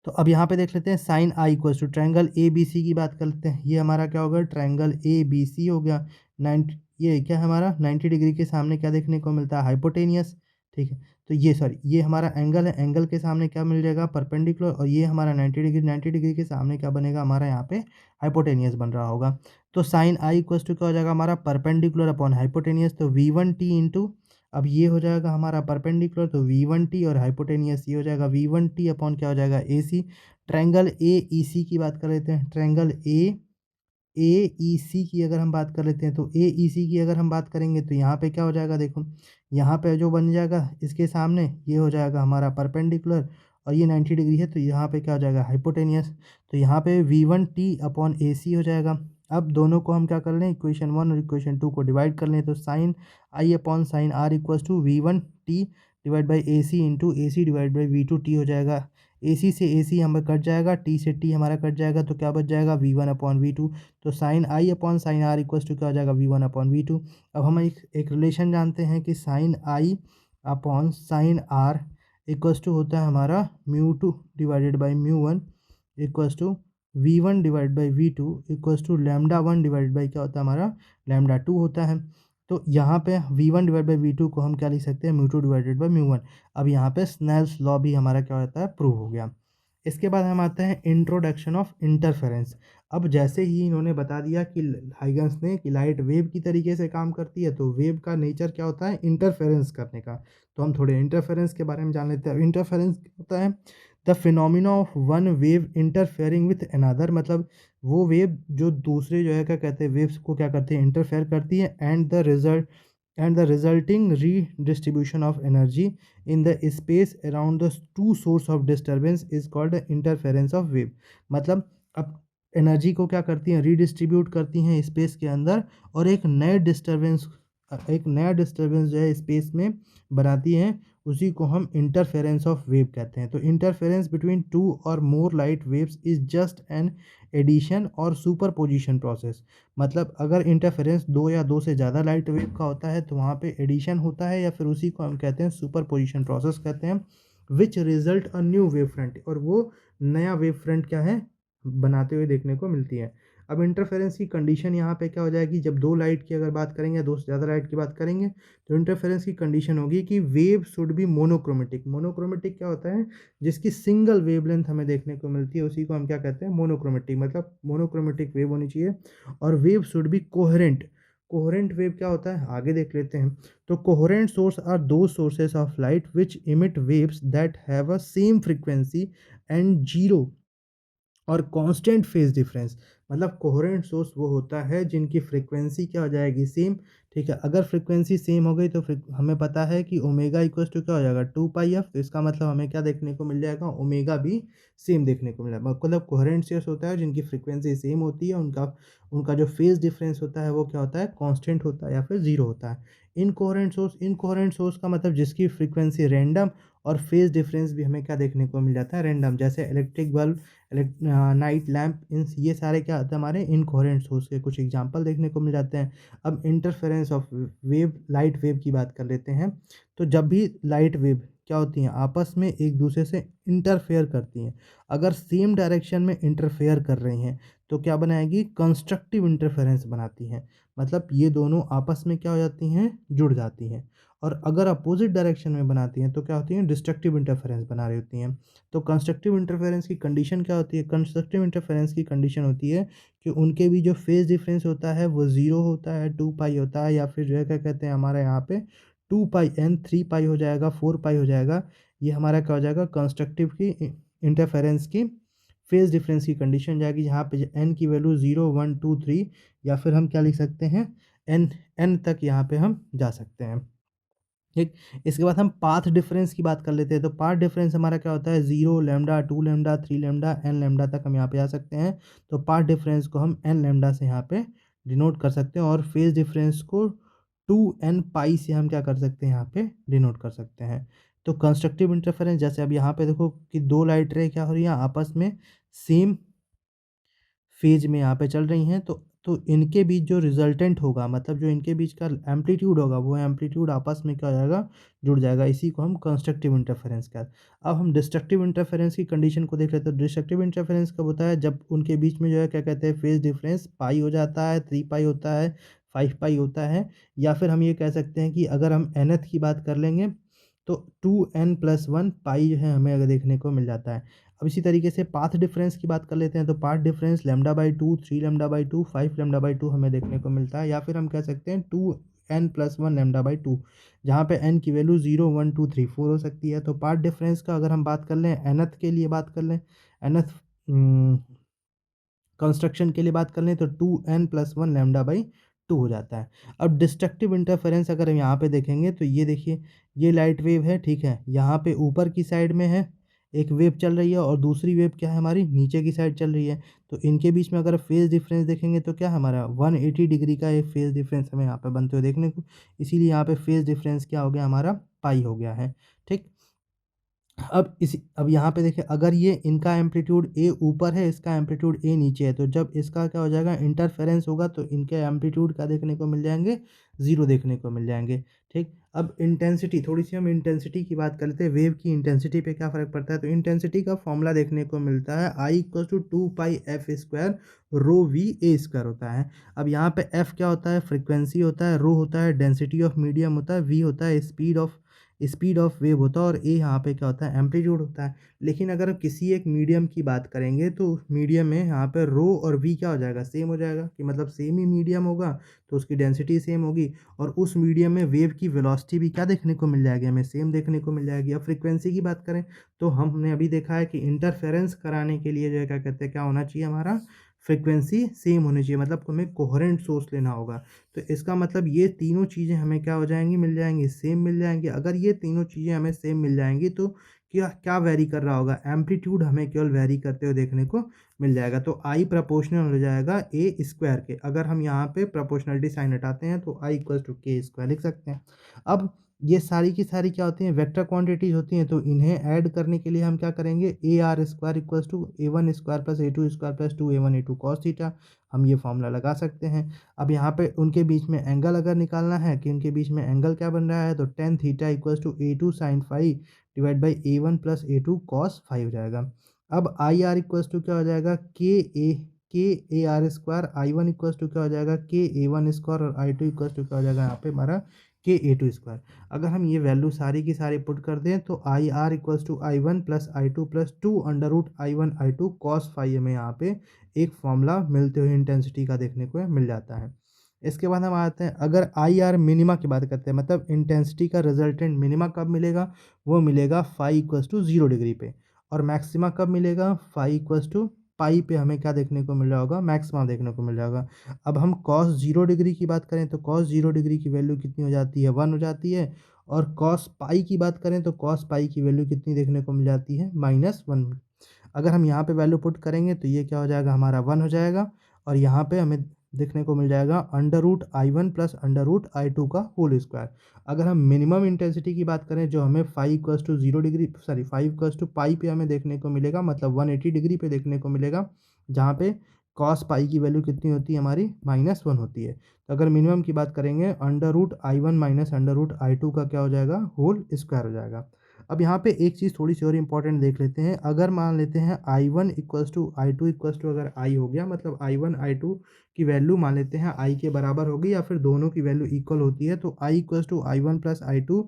[SPEAKER 1] तो अब यहाँ पे देख लेते हैं sine i equals to triangle A B C की बात कर लेते हैं। ये हमारा क्या होगा, ट्रायंगल ए बी सी हो गया। 90, ये क्या है हमारा 90 डिग्री के सामने क्या देखने को मिलता है, हाइपोटेनियस। ठीक है, तो ये सॉरी ये हमारा एंगल है, एंगल के सामने क्या मिल जाएगा, परपेंडिकुलर, और ये हमारा 90 डिग्री, 90 डिग्री के सामने क्या बनेगा हमारा यहाँ पे हाइपोटेनियस बन रहा होगा। तो साइन आई इक्वल्स टू क्या हो जाएगा हमारा परपेंडिकुलर अपॉन हाइपोटेनियस, तो v1t इंटू, अब ये हो जाएगा हमारा परपेंडिकुलर तो v1t, और हाइपोटेनियस ये हो जाएगा v1t अपॉन क्या हो जाएगा AC। ट्रायंगल ए ई सी की बात कर लेते हैं, ट्रायंगल ए ई सी की अगर हम बात कर लेते हैं तो ए ई सी की अगर हम बात करेंगे तो यहाँ पे क्या हो जाएगा, देखो यहाँ पे जो बन जाएगा इसके सामने ये हो जाएगा हमारा परपेंडिकुलर, और ये 90 डिग्री है तो यहाँ पे क्या हो जाएगा हाइपोटेनियस, तो यहाँ पे v1t अपॉन ए सी हो जाएगा। अब दोनों को हम क्या कर लें, इक्वेशन 1 और इक्वेशन 2 को डिवाइड कर लें तो sine i upon sine r equals to v1t divide by A C into A C divide by v2t हो जाएगा। ए सी से ए सी हमें कट जाएगा, टी से टी हमारा कट जाएगा, तो क्या बच जाएगा v1 अपॉन v2। तो sine i upon sine r equals to क्या हो जाएगा v1 अपॉन v2। अब हम एक रिलेशन जानते हैं कि sine i upon sine r equals to होता है हमारा म्यू2 डिवाइडेड बाई म्यू1 equals to v1 divide by v2 equals to λ1 divided by क्या होता है हमारा λ2 होता है। तो यहाँ पे v1 डिवाइड बाई v2 को हम क्या लिख सकते हैं, म्यू2 डिवाइडेड बाई म्यू1। अब यहाँ पे स्नेल्स लॉ भी हमारा क्या होता है, प्रूव हो गया। इसके बाद हम आते हैं इंट्रोडक्शन ऑफ इंटरफेरेंस। अब जैसे ही इन्होंने बता दिया कि हाइगन्स ने कि लाइट वेव की तरीके से काम करती है, तो वेव का नेचर क्या होता है, इंटरफेरेंस करने का। तो हम थोड़े इंटरफेरेंस के बारे में जान लेते हैं। इंटरफेरेंस क्या होता है, the phenomena of one wave interfering with another, मतलब वो वेव जो दूसरे जो है क्या कहते हैं वेव्स को क्या करते हैं, इंटरफेयर करती है, and the resulting redistribution of energy in the space around the two source of disturbance is called interference of wave. मतलब अब एनर्जी को क्या करती हैं, रीडिस्ट्रीब्यूट करती हैं स्पेस के अंदर, और एक नया डिस्टर्बेंस जो है स्पेस में बनाती हैं, उसी को हम इंटरफेरेंस ऑफ वेव कहते हैं। तो इंटरफेरेंस बिटवीन टू और more light waves is just an addition और सुपरपोजिशन प्रोसेस। मतलब अगर इंटरफेरेंस दो या दो से ज़्यादा लाइट वेव का होता है तो वहाँ पे एडिशन होता है, या फिर उसी को हम कहते हैं सुपरपोजिशन प्रोसेस कहते हैं, which result a new wave front, और वो नया वेव फ्रंट क्या है, बनाते हुए देखने को मिलती है। अब इंटरफेरेंस की कंडीशन यहाँ पे क्या हो जाएगी, जब दो लाइट की अगर बात करेंगे, दो से ज़्यादा लाइट की बात करेंगे, तो इंटरफेरेंस की कंडीशन होगी कि wave should be monochromatic. Monochromatic क्या होता है, जिसकी सिंगल वेवलेंथ हमें देखने को मिलती है, उसी को हम क्या कहते हैं, मोनोक्रोमेटिक। मतलब मोनोक्रोमेटिक वेव होनी चाहिए, और wave should be coherent. Coherent wave क्या होता है, आगे देख लेते हैं। तो कोहेरेंट सोर्स आर दो sources of light which emit waves that have a same frequency and zero और कांस्टेंट फेज़ डिफरेंस मतलब कोहेरेंट सोर्स वो होता है जिनकी फ्रीक्वेंसी क्या हो जाएगी सेम, ठीक है। अगर फ्रीक्वेंसी सेम हो गई तो हमें पता है कि ओमेगा इक्वल्स टू क्या हो जाएगा 2 पाई एफ, तो इसका मतलब हमें क्या देखने को मिल जाएगा ओमेगा भी सेम देखने को मिला, मतलब कोहेरेंट सोर्स होता है जिनकी फ्रीक्वेंसी सेम होती है, उनका उनका जो फेज़ डिफरेंस होता है वो क्या होता है कांस्टेंट होता है या फिर ज़ीरो होता है। इनकोहेरेंट सोर्स का मतलब जिसकी फ्रीक्वेंसी रैंडम और फेज़ डिफरेंस भी हमें क्या देखने को मिल जाता है रैंडम, जैसे इलेक्ट्रिक बल्ब, नाइट लैंप, इन ये सारे क्या होते हैं हमारे इनकोहेरेंट सोर्स के कुछ एग्जांपल देखने को मिल जाते हैं। अब interference of wave, light wave की बात कर लेते हैं। तो जब भी लाइट वेव क्या होती हैं आपस में एक दूसरे से इंटरफेयर करती हैं, अगर सेम डायरेक्शन में इंटरफेयर कर रही हैं तो क्या बनाएगी कंस्ट्रक्टिव इंटरफेरेंस बनाती हैं, मतलब ये दोनों आपस में क्या हो जाती हैं जुड़ जाती हैं। और अगर अपोजिट डायरेक्शन में बनाती हैं तो क्या होती हैं डिस्ट्रक्टिव इंटरफेरेंस बना रही होती हैं। तो कंस्ट्रक्टिव इंटरफेरेंस की कंडीशन क्या होती है? कंस्ट्रक्टिव इंटरफेरेंस की कंडीशन होती है कि उनके बीच जो फेज़ डिफरेंस होता है वो 0 होता है, 2 पाई होता है, या फिर जो है क्या कहते हैं हमारे यहाँ पे 2 पाई एन, 3 पाई हो जाएगा, 4 पाई हो जाएगा। ये हमारा क्या हो जाएगा कंस्ट्रक्टिव की इंटरफेरेंस की फेज़ डिफरेंस की कंडीशन जाएगी, जहाँ पे एन की वैल्यू 0, 1, 2, 3, या फिर हम क्या लिख सकते हैं एन, एन तक यहाँ पे हम जा सकते हैं। ठीक, इसके बाद हम पाथ डिफरेंस की बात कर लेते हैं। तो पाथ डिफरेंस हमारा क्या होता है 0 lambda, 2 lambda, 3 lambda, n lambda तक हम यहाँ पे आ सकते हैं। तो पाथ डिफरेंस को हम एन लैम्डा से यहाँ पे डिनोट कर सकते हैं, और फेज़ डिफरेंस को 2 एन पाई से हम क्या कर सकते हैं यहाँ पे डिनोट कर सकते हैं। तो कंस्ट्रक्टिव इंटरफेरेंस जैसे अब यहाँ पे देखो कि 2 लाइट रे क्या हो रही है आपस में सेम फ़ेज़ में यहाँ पे चल रही हैं, तो इनके बीच जो रिज़ल्टेंट होगा, मतलब जो इनके बीच का एम्पलीट्यूड होगा, वो एम्पलीट्यूड आपस में क्या हो जाएगा, जुड़ जाएगा। इसी को हम कंस्ट्रक्टिव इंटरफेरेंस कहते हैं। अब हम डिस्ट्रक्टिव इंटरफेरेंस की कंडीशन को देख लेते हैं। तो डिस्ट्रक्टिव इंटरफेरेंस कब होता है? जब उनके बीच में जो है क्या कहते हैं फ़ेज़ डिफरेंस पाई हो जाता है, 3 पाई होता है, 5 पाई होता है, या फिर हम ये कह सकते हैं कि अगर हम nth की बात कर लेंगे तो 2n+1 पाई जो है हमें अगर देखने को मिल जाता है। अब इसी तरीके से पाथ डिफरेंस की बात कर लेते हैं। तो पाथ डिफरेंस λ/2, 3 λ/2, 5 λ/2 हमें देखने को मिलता है, या फिर हम कह सकते हैं 2n+1 λ/2, जहाँ पे n की वैल्यू 0, 1, 2, 3, 4 हो सकती है। तो पाथ डिफरेंस का अगर हम बात कर लें nth के लिए बात कर लें, nth कंस्ट्रक्शन के लिए बात कर लें तो 2n+1 λ/2 हो जाता है। अब डिस्ट्रक्टिव इंटरफेरेंस अगर हम यहाँ पे देखेंगे तो ये देखिए, ये लाइट वेव है, ठीक है। यहाँ पे ऊपर की साइड में है एक वेव चल रही है, और दूसरी वेव क्या है हमारी नीचे की साइड चल रही है। तो इनके बीच में अगर फेज़ डिफरेंस देखेंगे तो क्या हमारा 180 डिग्री का एक फेज़ डिफरेंस हमें यहाँ पे बनते हुए देखने को, इसीलिए यहाँ पे फेज़ डिफरेंस क्या हो गया हमारा पाई हो गया है, ठीक। अब यहाँ पे देखिए, अगर ये इनका एम्पलीट्यूड ए ऊपर है, इसका एम्पलीट्यूड ए नीचे है, तो जब इसका क्या हो जाएगा इंटरफेरेंस होगा तो इनके एम्पलीट्यूड क्या देखने को मिल जाएंगे, ज़ीरो देखने को मिल जाएंगे, ठीक। अब इंटेंसिटी, थोड़ी सी हम इंटेंसिटी की बात कर लेते हैं। वेव की इंटेंसिटी पे क्या फ़र्क पड़ता है? तो इंटेंसिटी का फॉर्मूला देखने को मिलता है I = 2 pi f² rho v A square होता है। अब यहाँ पे एफ क्या होता है? फ्रिक्वेंसी होता है, रो होता है डेंसिटी ऑफ मीडियम होता है, वी होता है स्पीड ऑफ वेव होता है, और ए यहाँ पे क्या होता है एम्पलीट्यूड होता है। लेकिन अगर किसी एक मीडियम की बात करेंगे तो मीडियम में यहाँ पे रो और वी क्या हो जाएगा सेम हो जाएगा, कि मतलब सेम ही मीडियम होगा तो उसकी डेंसिटी सेम होगी, और उस मीडियम में वेव की वेलोसिटी भी क्या देखने को मिल जाएगी हमें सेम देखने को मिल जाएगी। अब फ्रीक्वेंसी की बात करें तो हमने अभी देखा है कि इंटरफेरेंस कराने के लिए जो है क्या कहते हैं क्या होना चाहिए हमारा फ्रीक्वेंसी सेम होनी चाहिए, मतलब हमें कोहेरेंट सोर्स लेना होगा। तो इसका मतलब ये तीनों चीज़ें हमें क्या हो जाएँगी, मिल जाएँगी, सेम मिल जाएँगी। अगर ये तीनों चीज़ें हमें सेम मिल जाएँगी तो क्या क्या वैरी कर रहा होगा? एम्पलीट्यूड हमें केवल वैरी करते हुए देखने को मिल जाएगा। तो आई प्रोपोर्शनल हो जाएगा ए स्क्वायर के। अगर हम यहाँ पे प्रोपोर्शनलिटी साइन हटाते हैं तो आई इक्वल्स टू के स्क्वायर लिख सकते हैं। अब ये सारी की सारी क्या होती हैं वेक्टर क्वांटिटीज़ होती हैं, तो इन्हें ऐड करने के लिए हम क्या करेंगे AR² equals to A1² plus A2² plus 2A1 A2 cos theta, हम ये फॉर्मूला लगा सकते हैं। अब यहाँ पे उनके बीच में एंगल अगर निकालना है कि उनके बीच में एंगल क्या बन रहा है, तो tan theta equals to A2 sin phi divide by A1 plus A2 cos phi हो जाएगा। अब IR इक्वल्स टू क्या हो जाएगा के AR² I1 इक्वल्स टू क्या हो जाएगा KA1² और I2 इक्वल्स टू क्या हो जाएगा यहाँ पे हमारा KA2²। अगर हम ये वैल्यू सारी की सारी पुट कर दें तो IR equals to I1 plus I2 plus 2√I1 I2 cos phi हमें यहाँ पे एक फॉर्मूला मिलते हुए इंटेंसिटी का देखने को मिल जाता है। इसके बाद हम आते हैं, अगर IR मिनिमा की बात करते हैं, मतलब इंटेंसिटी का रिजल्टेंट मिनिमा कब मिलेगा, वो मिलेगा फाई इक्वल्स टू 0 डिग्री पे, और मैक्सिमा कब मिलेगा फाई इक्वल्स टू पाई पे हमें क्या देखने को मिल रहा होगा, मैक्सिमा देखने को मिल जाएगा। अब हम कॉस 0 डिग्री की बात करें तो कॉस 0 डिग्री की वैल्यू कितनी हो जाती है, 1 हो जाती है। और कॉस पाई की बात करें तो कॉस पाई की वैल्यू कितनी देखने को मिल जाती है, -1। अगर हम यहाँ पे वैल्यू पुट करेंगे तो ये क्या हो जाएगा, हमारा 1 हो जाएगा। और यहाँ पे हमें देखने को मिल जाएगा √I1 प्लस √I2 का होल स्क्वायर। अगर हम मिनिमम इंटेंसिटी की बात करें जो हमें फाइव पाई पे हमें देखने को मिलेगा, मतलब 180 डिग्री पे देखने को मिलेगा, जहाँ पे कॉस पाई की वैल्यू कितनी होती है हमारी, -1 होती है। तो अगर मिनिमम की बात करेंगे √I1 माइनस √I2 का क्या हो जाएगा, होल स्क्वायर हो जाएगा। अब यहाँ पे एक चीज़ थोड़ी सी और इंपॉर्टेंट देख लेते हैं। अगर मान लेते हैं I1 equals to I2 equals to अगर I हो गया, मतलब I1 I2 की वैल्यू मान लेते हैं I के बराबर होगी या फिर दोनों की वैल्यू इक्वल होती है, तो I equals to I1 plus I2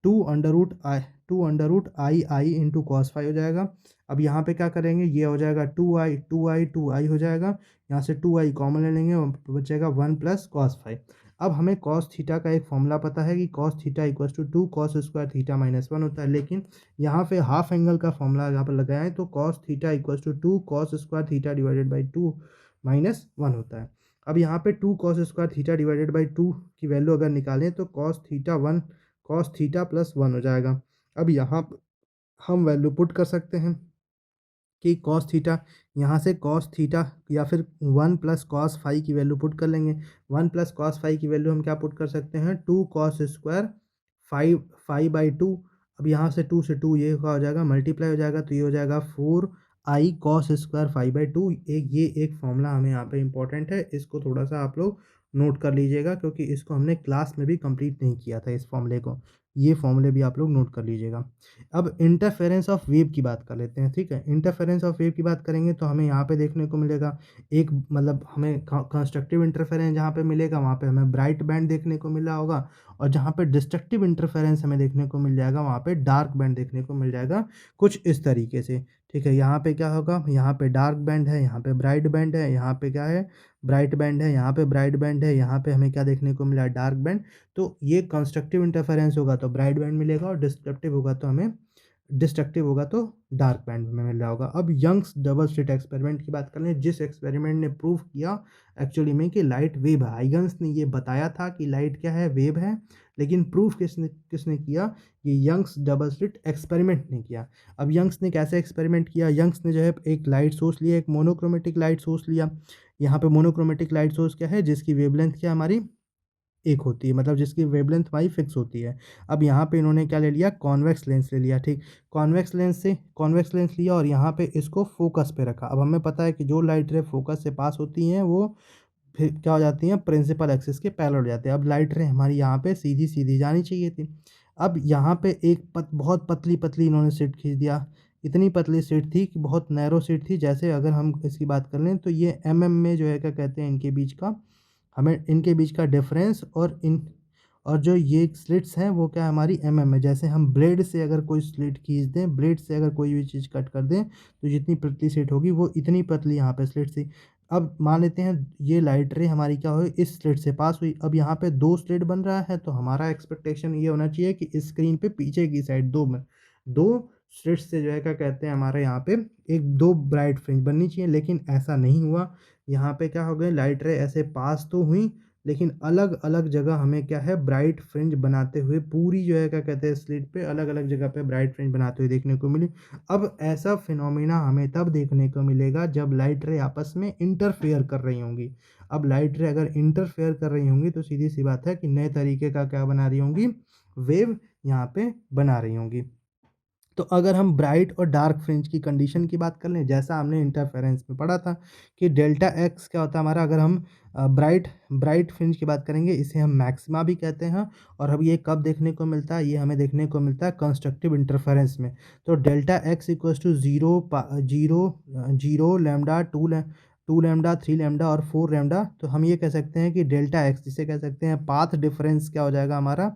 [SPEAKER 1] 2√I into cos phi हो जाएगा। अब यहाँ पे क्या करेंगे, ये हो जाएगा 2i हो जाएगा। यहाँ से 2i कॉमन ले लेंगे और बचेगा 1 प्लस कॉस फाई। अब हमें कॉस थीटा का एक फॉर्मूला पता है कि cos theta equals to 2 cos square theta -1 होता है, लेकिन यहाँ पे हाफ एंगल का फॉर्मूला यहाँ पर लगाया है तो cos theta equals to 2 cos square theta divided by 2 -1 होता है। अब यहाँ पे 2 cos square theta divided by 2 की वैल्यू अगर निकालें तो कॉस थीटा प्लस 1 हो जाएगा। अब यहाँ हम वैल्यू पुट कर सकते हैं कि कॉस थीटा, यहाँ से कॉस थीटा या फिर 1 प्लस कॉस फाई की वैल्यू पुट कर लेंगे। 1 प्लस कॉस फाई की वैल्यू हम क्या पुट कर सकते हैं, 2 कॉस स्क्वायर फाई बाई 2। अब यहाँ से 2 से 2 ये क्या हो जाएगा, मल्टीप्लाई हो जाएगा, तो ये हो जाएगा 4i cos square phi by 2। ये एक फॉर्मूला हमें यहाँ पे इंपॉर्टेंट है, इसको थोड़ा सा आप लोग नोट कर लीजिएगा क्योंकि इसको हमने क्लास में भी कंप्लीट नहीं किया था इस फॉर्मूले को। ये फॉर्मूले भी आप लोग नोट कर लीजिएगा। अब इंटरफेरेंस ऑफ वेव की बात कर लेते हैं, ठीक है। इंटरफेरेंस ऑफ वेव की बात करेंगे तो हमें यहाँ पे देखने को मिलेगा एक, मतलब हमें कंस्ट्रक्टिव इंटरफेरेंस जहाँ पे मिलेगा वहाँ पे हमें ब्राइट बैंड देखने को मिल रहा होगा, और जहाँ पे डिस्ट्रक्टिव इंटरफेरेंस हमें देखने को मिल जाएगा वहाँ पे डार्क बैंड देखने को मिल जाएगा, कुछ इस तरीके से, ठीक है। यहाँ पे क्या होगा, यहाँ पे डार्क बैंड है, यहाँ पे ब्राइट बैंड है, यहाँ पे क्या है, ब्राइट बैंड है, यहाँ पे ब्राइट बैंड है, यहाँ पे हमें क्या देखने को मिला, डार्क बैंड। तो ये कंस्ट्रक्टिव इंटरफेरेंस होगा तो ब्राइट बैंड मिलेगा, और डिस्ट्रक्टिव होगा तो डार्क बैंड में मिल रहा होगा। अब यंग्स डबल स्लिट एक्सपेरिमेंट की बात कर लें, जिस एक्सपेरिमेंट ने प्रूव किया एक्चुअली में कि लाइट वेव है। हाइगन्स ने ये बताया था कि लाइट क्या है, वेव है, लेकिन प्रूफ किसने किसने किया, ये यंग्स डबल स्लिट एक्सपेरिमेंट ने किया। अब यंग्स ने कैसे एक्सपेरिमेंट किया, यंग्स ने जो है एक लाइट सोर्स लिया, एक मोनोक्रोमेटिक लाइट सोर्स लिया। यहाँ पे मोनोक्रोमेटिक लाइट सोर्स क्या है, जिसकी वेवलेंथ क्या हमारी एक होती है, मतलब जिसकी वेवलेंथ हमारी फिक्स होती है। अब यहाँ पे इन्होंने क्या ले लिया, कॉन्वेक्स लेंस ले लिया, ठीक। कॉन्वेक्स लेंस लिया और यहाँ पे इसको फोकस पे रखा। अब हमें पता है कि जो लाइट रे फोकस से पास होती हैं वो फिर क्या हो जाती हैं, प्रिंसिपल एक्सिस के पैरेलल हो जाते हैं। अब लाइट रे हमारी यहाँ पे सीधी सीधी जानी चाहिए थी। अब यहाँ पे एक बहुत पतली पतली इन्होंने स्लिट खींच दिया। इतनी पतली स्लिट थी कि बहुत नैरो स्लिट थी। जैसे अगर हम इसकी बात कर लें तो ये में जो है क्या कहते हैं, इनके बीच का, हमें इनके बीच का डिफरेंस और जो ये स्लिट्स हैं वो क्या है, हमारी में। जैसे हम ब्लेड से अगर कोई स्लिट खींच दें, ब्लेड से अगर कोई भी चीज़ कट कर दें तो जितनी पतली स्लिट होगी वो इतनी पतली यहाँ पे स्लिट थी। अब मान लेते हैं ये लाइट रे हमारी क्या हुई, इस स्लिट से पास हुई। अब यहाँ पे 2 स्लिट बन रहा है तो हमारा एक्सपेक्टेशन ये होना चाहिए कि स्क्रीन पे पीछे की साइड 2 स्लिट्स से जो है क्या कहते हैं, हमारे यहाँ पे 2 ब्राइट फ्रिंज बननी चाहिए, लेकिन ऐसा नहीं हुआ। यहाँ पे क्या हो गए, लाइट रे ऐसे पास तो हुई लेकिन अलग अलग जगह हमें क्या है, ब्राइट फ्रिंज बनाते हुए, पूरी जो है क्या कहते हैं स्लिट पे अलग अलग जगह पे ब्राइट फ्रिंज बनाते हुए देखने को मिली। अब ऐसा फिनोमिना हमें तब देखने को मिलेगा जब लाइट रे आपस में इंटरफेयर कर रही होंगी। अब लाइट रे अगर इंटरफेयर कर रही होंगी तो सीधी सी बात है कि नए तरीके का क्या बना रही होंगी, वेव यहाँ पे बना रही होंगी। तो अगर हम ब्राइट और डार्क फ्रिंज की कंडीशन की बात कर लें, जैसा हमने इंटरफेरेंस में पढ़ा था कि डेल्टा एक्स क्या होता है हमारा, अगर हम ब्राइट फ्रिंज की बात करेंगे, इसे हम मैक्सिमा भी कहते हैं। और अब ये कब देखने को मिलता है, ये हमें देखने को मिलता है कंस्ट्रक्टिव इंटरफेरेंस में। तो delta x equals to zero lambda 2 lambda 3 lambda और 4 लैम्डा। तो हम ये कह सकते हैं कि डेल्टा एक्स जिसे कह सकते हैं पाथ डिफरेंस, क्या हो जाएगा हमारा,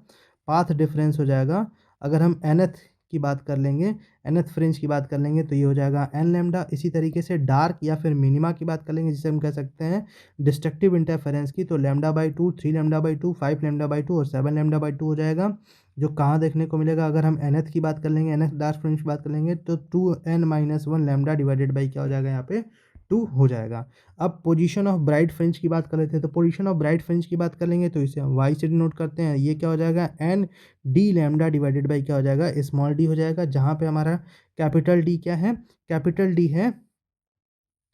[SPEAKER 1] पाथ डिफरेंस हो जाएगा। अगर हम nth की बात कर लेंगे, nth फ्रिंज की बात कर लेंगे तो ये हो जाएगा n लैम्डा। इसी तरीके से डार्क या फिर मिनिमा की बात कर लेंगे, जिसे हम कह सकते हैं डिस्ट्रक्टिव इंटरफेरेंस की, तो λ/2 3 λ/2 5 λ/2 और 7 λ/2 हो जाएगा। जो कहाँ देखने को मिलेगा, अगर हम nth की बात कर लेंगे, nth डार्क फ्रिंज की बात कर लेंगे तो 2n - 1 लैम्डा डिवाइडेड बाई क्या हो जाएगा यहाँ पे 2 हो जाएगा। अब पोजीशन ऑफ ब्राइट फ्रिंज की बात कर लेते हैं, तो पोजीशन ऑफ ब्राइट फ्रिंज की बात कर लेंगे तो इसे हम y से डिनोट करते हैं। ये क्या हो जाएगा, n d lambda divided by क्या हो जाएगा, स्मॉल डी हो जाएगा, जहाँ पे हमारा कैपिटल डी क्या है, कैपिटल डी है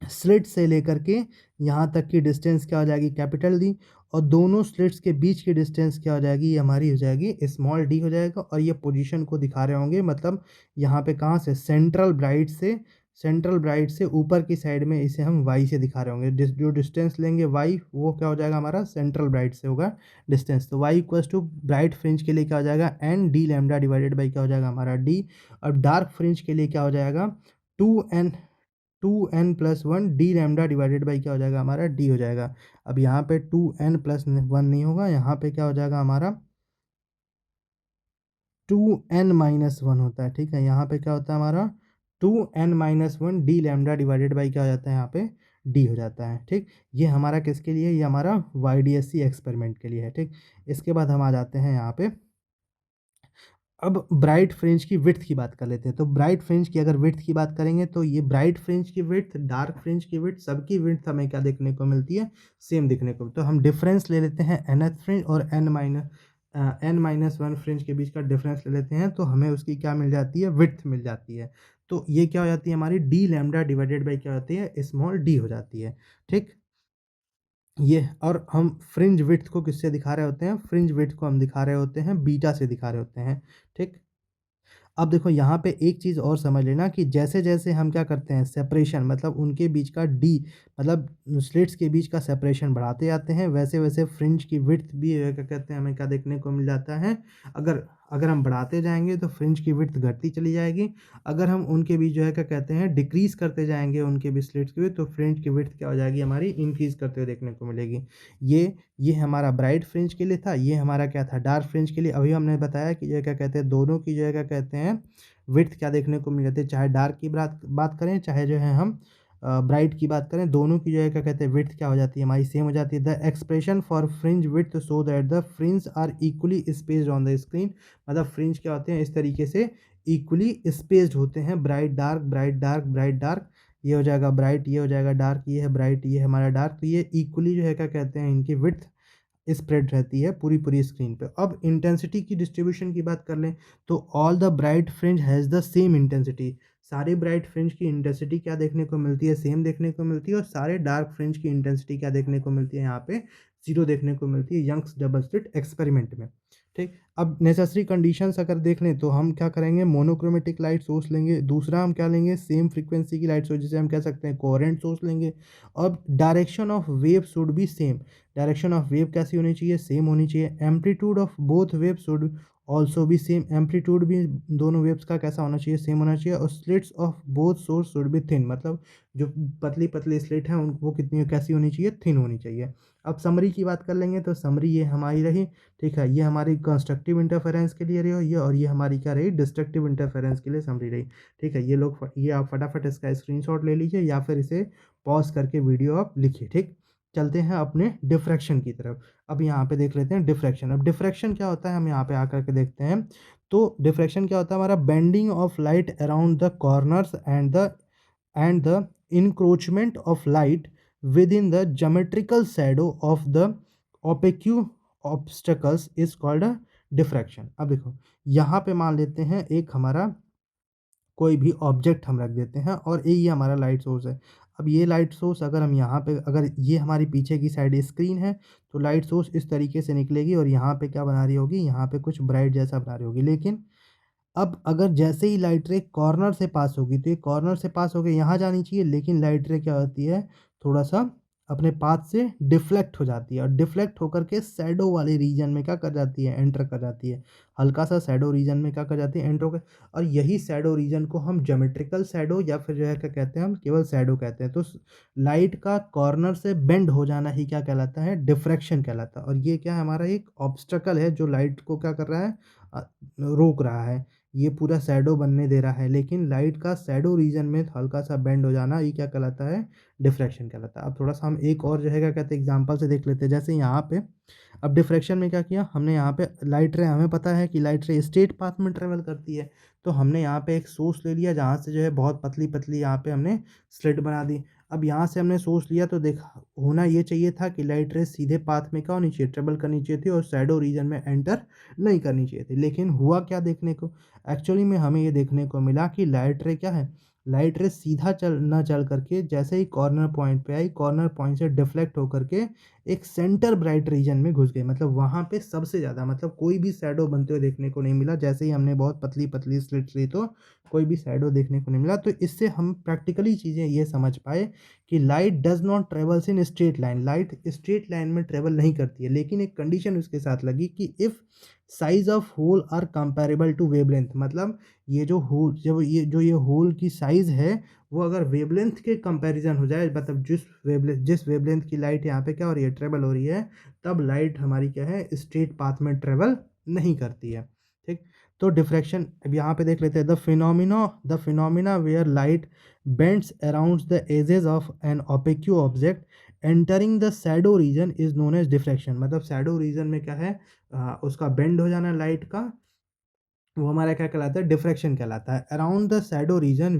[SPEAKER 1] स्लिट से लेकर के यहाँ तक की डिस्टेंस क्या हो जाएगी, कैपिटल डी, और दोनों स्लिट्स के बीच की डिस्टेंस क्या हो जाएगी, ये हमारी हो जाएगी स्मॉल डी हो जाएगा। और ये पोजीशन को दिखा रहे होंगे, मतलब यहाँ पे कहाँ से, सेंट्रल ब्राइट से ऊपर की साइड में इसे हम वाई से दिखा रहे होंगे। जो डिस्टेंस लेंगे वाई, वो क्या हो जाएगा हमारा, सेंट्रल ब्राइट से होगा डिस्टेंस। तो y equals to bright fringe के लिए क्या हो जाएगा, n d lambda divided by क्या हो जाएगा हमारा डी। और डार्क फ्रिंज के लिए क्या हो जाएगा, two n 2n+1 d lambda divided by क्या हो जाएगा हमारा, डी हो जाएगा। अब यहाँ पे 2n+1 नहीं होगा, यहाँ पे क्या हो जाएगा हमारा 2n-1 होता है, ठीक है। यहाँ पे क्या होता है हमारा 2n-1 D lambda divided by क्या हो जाता है, यहाँ पे डी हो जाता है, ठीक। ये हमारा किसके लिए, ये हमारा YDSC एक्सपेरिमेंट के लिए है, ठीक। इसके बाद हम आ जाते हैं यहाँ पे, अब ब्राइट फ्रिंज की विड्थ की बात कर लेते हैं। तो ब्राइट फ्रिंज की अगर विड्थ की बात करेंगे तो ये ब्राइट फ्रिंज की विड्थ, डार्क फ्रिंज की विड्थ, सबकी विड्थ हमें क्या देखने को मिलती है, सेम देखने को। तो हम डिफरेंस ले लेते हैं nth फ्रिंज और n-1 फ्रिंज के बीच का डिफरेंस ले लेते हैं, तो हमें उसकी क्या मिल जाती है, विड्थ मिल जाती है। तो ये क्या हो जाती है हमारी, डी लैम्डा डिवाइडेड बाई क्या होती है, स्मॉल डी हो जाती है, ठीक। ये, और हम फ्रिंज विड्थ को किससे दिखा रहे होते हैं, फ्रिंज विड्थ को हम दिखा रहे होते हैं बीटा से दिखा रहे होते हैं, ठीक। अब देखो यहाँ पे एक चीज़ और समझ लेना कि जैसे जैसे हम क्या करते हैं, सेपरेशन मतलब उनके बीच का डी, मतलब स्लिट्स के बीच का सेपरेशन बढ़ाते जाते हैं, वैसे वैसे फ्रिंज की विड्थ भी क्या कहते हैं, हमें क्या देखने को मिल जाता है। अगर अगर हम बढ़ाते जाएंगे तो फ्रिंज की विड्थ घटती चली जाएगी। अगर हम उनके बीच जो है क्या कहते हैं, डिक्रीज़ करते जाएंगे उनके बीच स्लिट्स की विड्थ, तो फ्रिंज की विड्थ क्या हो जाएगी हमारी, इंक्रीज़ करते हुए देखने को मिलेगी। ये हमारा ब्राइट फ्रिंज के लिए था, ये हमारा क्या था, डार्क फ्रिंज के लिए। अभी हमने बताया कि जो है क्या कहते हैं, दोनों की जो है क्या कहते हैं, विड्थ क्या देखने को मिल जाती है, चाहे डार्क की बात बात करें, चाहे जो है हम ब्राइट की बात करें, दोनों की जो है क्या कहते हैं, विड्थ क्या हो जाती है हमारी, सेम हो जाती है। The expression for fringe width so that the fringe are equally spaced on the screen, मतलब फ्रिंज क्या होते हैं, इस तरीके से इक्वली स्पेस्ड होते हैं, bright dark, bright dark, bright dark, ये हो जाएगा ब्राइट, ये हो जाएगा डार्क, ये है ब्राइट, ये है हमारा डार्क। तो ये इक्वली जो है क्या कहते हैं, इनकी विड्थ स्प्रेड रहती है पूरी पूरी स्क्रीन पे। अब इंटेंसिटी की डिस्ट्रीब्यूशन की बात कर लें तो all the bright fringe has the same intensity, सारे ब्राइट फ्रिंज की इंटेंसिटी क्या देखने को मिलती है, सेम देखने को मिलती है। और सारे डार्क फ्रिंज की इंटेंसिटी क्या देखने को मिलती है, यहाँ पे 0 देखने को मिलती है यंग्स डबल स्लिट एक्सपेरिमेंट में, ठीक। अब नेसेसरी कंडीशंस अगर देख लें तो हम क्या करेंगे, मोनोक्रोमेटिक लाइट सोर्स लेंगे, दूसरा हम क्या लेंगे, सेम फ्रीक्वेंसी की लाइट सोर्स, जिसे हम कह सकते हैं कोहेरेंट सोर्स लेंगे। और direction of wave should be same, direction of wave कैसी होनी चाहिए, सेम होनी चाहिए। Amplitude of both wave should also भी सेम, एम्पलीट्यूड भी दोनों वेव्स का कैसा होना चाहिए, सेम होना चाहिए। और slits of both source should be thin, मतलब जो पतली पतली स्लिट हैं उन वो कितनी कैसी होनी चाहिए, थिन होनी चाहिए। अब समरी की बात कर लेंगे तो समरी ये हमारी रही, ठीक है। ये हमारी कंस्ट्रक्टिव इंटरफेरेंस के लिए रही ये, और ये हमारी क्या रही, डिस्ट्रक्टिव इंटरफेरेंस के लिए समरी रही, ठीक है। ये आप फटाफट इसका स्क्रीनशॉट ले लीजिए या फिर इसे पॉज करके वीडियो आप लिखिए, ठीक। चलते हैं अपने डिफ्रैक्शन की तरफ। अब यहाँ पे देख लेते हैं डिफ्रैक्शन। अब डिफ्रैक्शन क्या होता है, हम यहाँ पे आकर के देखते हैं। तो डिफ्रैक्शन क्या होता है हमारा, bending of light around the corners and the encroachment of light within the geometrical shadow of the opaque obstacles is called a diffraction। अब देखो यहाँ पे मान लेते हैं एक हमारा कोई भी ऑब्जेक्ट हम रख देते हैं और ये हमारा लाइट सोर्स है। अब ये लाइट सोर्स अगर हम यहाँ पे, अगर ये हमारी पीछे की साइड स्क्रीन है तो लाइट सोर्स इस तरीके से निकलेगी और यहाँ पे क्या बना रही होगी, यहाँ पे कुछ ब्राइट जैसा बना रही होगी। लेकिन अब अगर जैसे ही लाइट रे कॉर्नर से पास होगी तो ये कॉर्नर से पास होकर यहाँ जानी चाहिए, लेकिन लाइट रे क्या होती है, थोड़ा सा अपने पाथ से डिफ्लेक्ट हो जाती है और डिफ्लेक्ट होकर के शैडो वाले रीजन में क्या कर जाती है, एंटर कर जाती है। हल्का सा शैडो रीजन में क्या कर जाती है, एंटर कर। और यही शैडो रीजन को हम ज्योमेट्रिकल शैडो या फिर जो है क्या कहते हैं, हम केवल शैडो कहते हैं। तो लाइट का कॉर्नर से बेंड हो जाना ही क्या कहलाता है, डिफ्रैक्शन कहलाता है। और ये क्या है, हमारा एक ऑब्स्टकल है जो लाइट को क्या कर रहा है, रोक रहा है। ये पूरा शैडो बनने दे रहा है, लेकिन लाइट का शैडो रीजन में हल्का सा बेंड हो जाना ये क्या कहलाता है, डिफ्रैक्शन कहलाता है। अब थोड़ा सा हम एक और जो है क्या कहते हैं एग्जांपल से देख लेते हैं। जैसे यहाँ पे अब डिफ्रैक्शन में क्या किया हमने, यहाँ पे लाइट रे, हमें पता है कि लाइट रे स्ट्रेट पाथ में ट्रेवल करती है, तो हमने यहाँ पे एक सोर्स ले लिया जहाँ से जो है बहुत पतली पतली यहाँ पे हमने स्लिट बना दी। अब यहाँ से हमने सोच लिया तो देखा होना ये चाहिए था कि लाइट रेज़ सीधे पाथ में क्या होनी चाहिए, ट्रैवल करनी चाहिए थी और शैडो रीजन में एंटर नहीं करनी चाहिए थी। लेकिन हुआ क्या देखने को, एक्चुअली में हमें ये देखने को मिला कि लाइट रे क्या है, लाइट रे सीधा चल करके जैसे ही कॉर्नर पॉइंट पे आई, कॉर्नर पॉइंट से डिफ्लेक्ट होकर के एक सेंटर ब्राइट रीजन में घुस गई। मतलब वहाँ पे सबसे ज़्यादा, मतलब कोई भी शैडो बनते हुए देखने को नहीं मिला। जैसे ही हमने बहुत पतली-पतली स्लिट्स ली तो कोई भी शैडो देखने को नहीं मिला। तो इससे हम प्रैक्टिकली चीज़ें ये समझ पाए कि light does not travels in straight line. Light straight line में ट्रैवल नहीं करती है, लेकिन एक कंडीशन उसके साथ लगी कि if size of hole are comparable to wavelength. मतलब ये जो होल, जब ये होल की साइज़ है वो अगर वेवलेंथ के कंपैरिजन हो जाए, मतलब जिस वेवलेंथ की लाइट यहाँ पे क्या हो रही है, ट्रैवल हो रही है, तब लाइट हमारी क्या है, स्ट्रेट पाथ में ट्रैवल नहीं करती है। ठीक, तो डिफ्रैक्शन अब यहाँ पे देख लेते हैं। The phenomena where light bends around the edges of an opaque object entering the shadow region is known as diffraction. मतलब शैडो रीजन में क्या है, उसका बेंड हो जाना लाइट का, वो हमारा क्या कहलाता है, डिफ्रैक्शन कहलाता है। Around the shadow region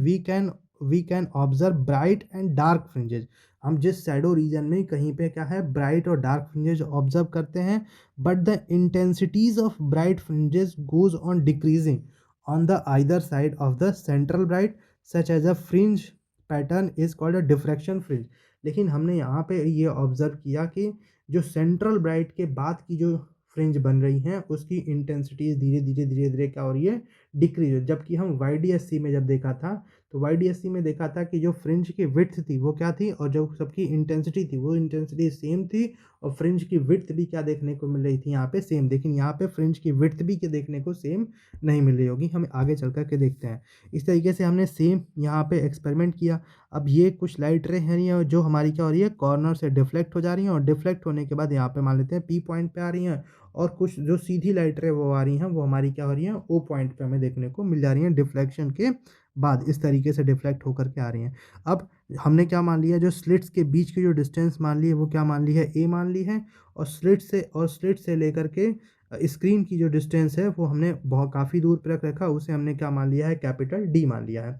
[SPEAKER 1] we can observe bright and dark fringes. हम जिस शैडो रीजन में कहीं पे क्या है, ब्राइट और डार्क फ्रिंजेस ऑब्जर्व करते हैं, but the intensities of bright fringes goes on decreasing on the either side of the central bright such as a fringe pattern is called a diffraction fringe. लेकिन हमने यहाँ पे ये ऑब्जर्व किया कि जो सेंट्रल ब्राइट के बाद की जो फ्रिंज बन रही हैं उसकी इंटेंसिटीज़ धीरे धीरे क्या हो रही है, डिक्रीज। जबकि हम वाईडीएससी में जब देखा था, तो वाईडीएससी में देखा था कि जो फ्रिंज की विड्थ थी वो क्या थी, और जो सबकी इंटेंसिटी थी वो इंटेंसिटी सेम थी, और फ्रिंज की विड्थ भी क्या देखने को मिल रही थी यहाँ पे, सेम। लेकिन यहाँ पे फ्रिंज की विड्थ भी क्या देखने को सेम नहीं मिल रही होगी, हम आगे चल कर के देखते हैं। इस तरीके से हमने सेम यहाँ पे एक्सपेरिमेंट किया। अब ये कुछ लाइट रे हैं जो हमारी क्या हो रही है, कॉर्नर से डिफ्लेक्ट हो जा रही हैं, और डिफ्लेक्ट होने के बाद यहाँ पे मान लेते हैं पी पॉइंट पे आ रही हैं, और कुछ जो सीधी लाइट रे वो आ रही हैं, वो हमारी क्या हो रही हैं, ओ पॉइंट पे हमें देखने को मिल जा रही हैं डिफ्लेक्शन के बाद। इस तरीके से डिफ्लेक्ट होकर के आ रही हैं। अब हमने क्या मान लिया, जो स्लिट्स के बीच की जो डिस्टेंस मान ली है वो क्या मान ली है, ए मान ली है। और स्लिट से लेकर के स्क्रीन की जो डिस्टेंस है वो हमने बहुत काफ़ी दूर पर रख रखा, उसे हमने क्या मान लिया है, कैपिटल डी मान लिया है।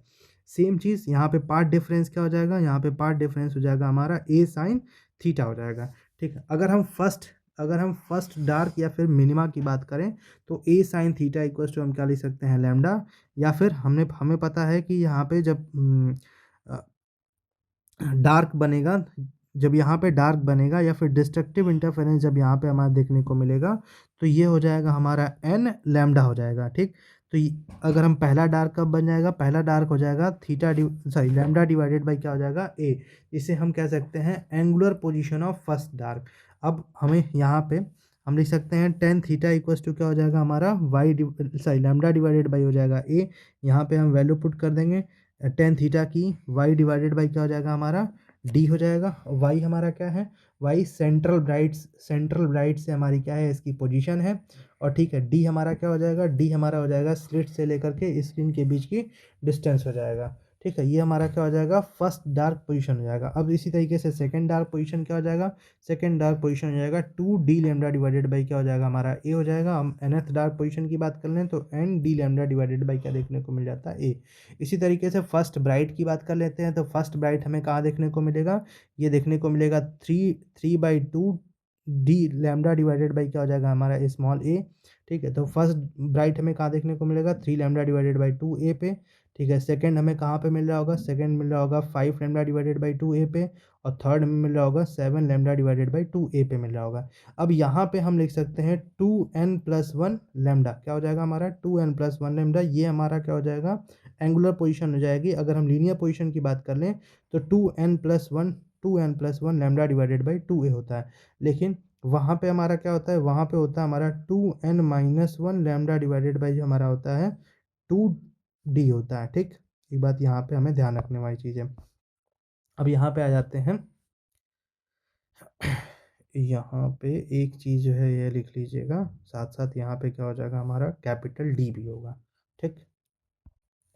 [SPEAKER 1] सेम चीज़ यहाँ पे पार्ट डिफरेंस क्या हो जाएगा, यहाँ पे पार्ट डिफरेंस हो जाएगा हमारा ए साइन थीटा हो जाएगा। ठीक है, अगर हम फर्स्ट डार्क या फिर मिनिमा की बात करें, तो ए साइन थीटा इक्वल टू हम क्या लिख सकते हैं, लैम्डा। या फिर हमें पता है कि यहाँ पे डार्क बनेगा जब यहाँ पे डार्क बनेगा, या फिर डिस्ट्रक्टिव इंटरफेरेंस जब यहाँ पे हमारा देखने को मिलेगा, तो ये हो जाएगा हमारा एन लैम्डा हो जाएगा। ठीक, तो अगर हम पहला डार्क कब बन जाएगा, पहला डार्क हो जाएगा लैम्डा डिवाइडेड बाई क्या हो जाएगा, ए। इसे हम कह सकते हैं angular position of first dark. अब हमें यहाँ पे हम लिख सकते हैं टेन थीटा इक्वल्स टू क्या हो जाएगा हमारा लैम्डा डिवाइडेड बाई हो जाएगा ए। यहाँ पे हम वैल्यू पुट कर देंगे टेन थीटा की, वाई डिवाइडेड बाई क्या हो जाएगा हमारा, डी हो जाएगा। वाई हमारा क्या है, वाई सेंट्रल ब्राइट से हमारी क्या है, इसकी पोजीशन है। और ठीक है, डी हमारा क्या हो जाएगा, डी हमारा हो जाएगा स्लिट से लेकर के स्क्रीन के बीच की डिस्टेंस हो जाएगा। ठीक है, ये हमारा क्या हो जाएगा, फर्स्ट डार्क पोजीशन हो जाएगा। अब इसी तरीके से सेकंड डार्क पोजीशन क्या हो जाएगा, सेकंड डार्क पोजीशन हो जाएगा two d lambda divided by क्या हो जाएगा हमारा, ए हो जाएगा। हम nth डार्क पोजीशन की बात कर लें तो n d lambda divided by क्या देखने को मिल जाता है, ए। इसी तरीके से फर्स्ट ब्राइट की बात कर लेते हैं, तो फर्स्ट ब्राइट हमें कहाँ देखने को मिलेगा, ये देखने को मिलेगा three by two d lambda divided by क्या हो जाएगा हमारा स्मॉल ए। ठीक है, तो फर्स्ट ब्राइट हमें कहाँ देखने को मिलेगा, three lambda divided by two a पे। ठीक है, सेकंड हमें कहाँ पे मिल रहा होगा, सेकंड मिल रहा होगा five lambda divided by two a पे। और थर्ड में मिल रहा होगा seven lambda divided by two a पे मिल रहा होगा। अब यहाँ पे हम लिख सकते हैं two n plus one lambda क्या हो जाएगा हमारा, two n plus one lambda, ये हमारा क्या हो जाएगा, एंगुलर पोजीशन हो जाएगी। अगर हम लीनियर पोजीशन की बात कर लें तो two n plus one lambda divided by two a होता है। लेकिन वहाँ पे हमारा क्या होता है, वहाँ पे होता है हमारा two n minus one lambda divided by जो हमारा होता है टू डी होता है। ठीक, एक बात यहाँ पे हमें ध्यान रखने वाली चीज़ है। अब यहाँ पे आ जाते हैं, यहाँ पे एक चीज़ जो है ये लिख लीजिएगा, साथ साथ यहाँ पे क्या हो जाएगा हमारा कैपिटल डी भी होगा। ठीक,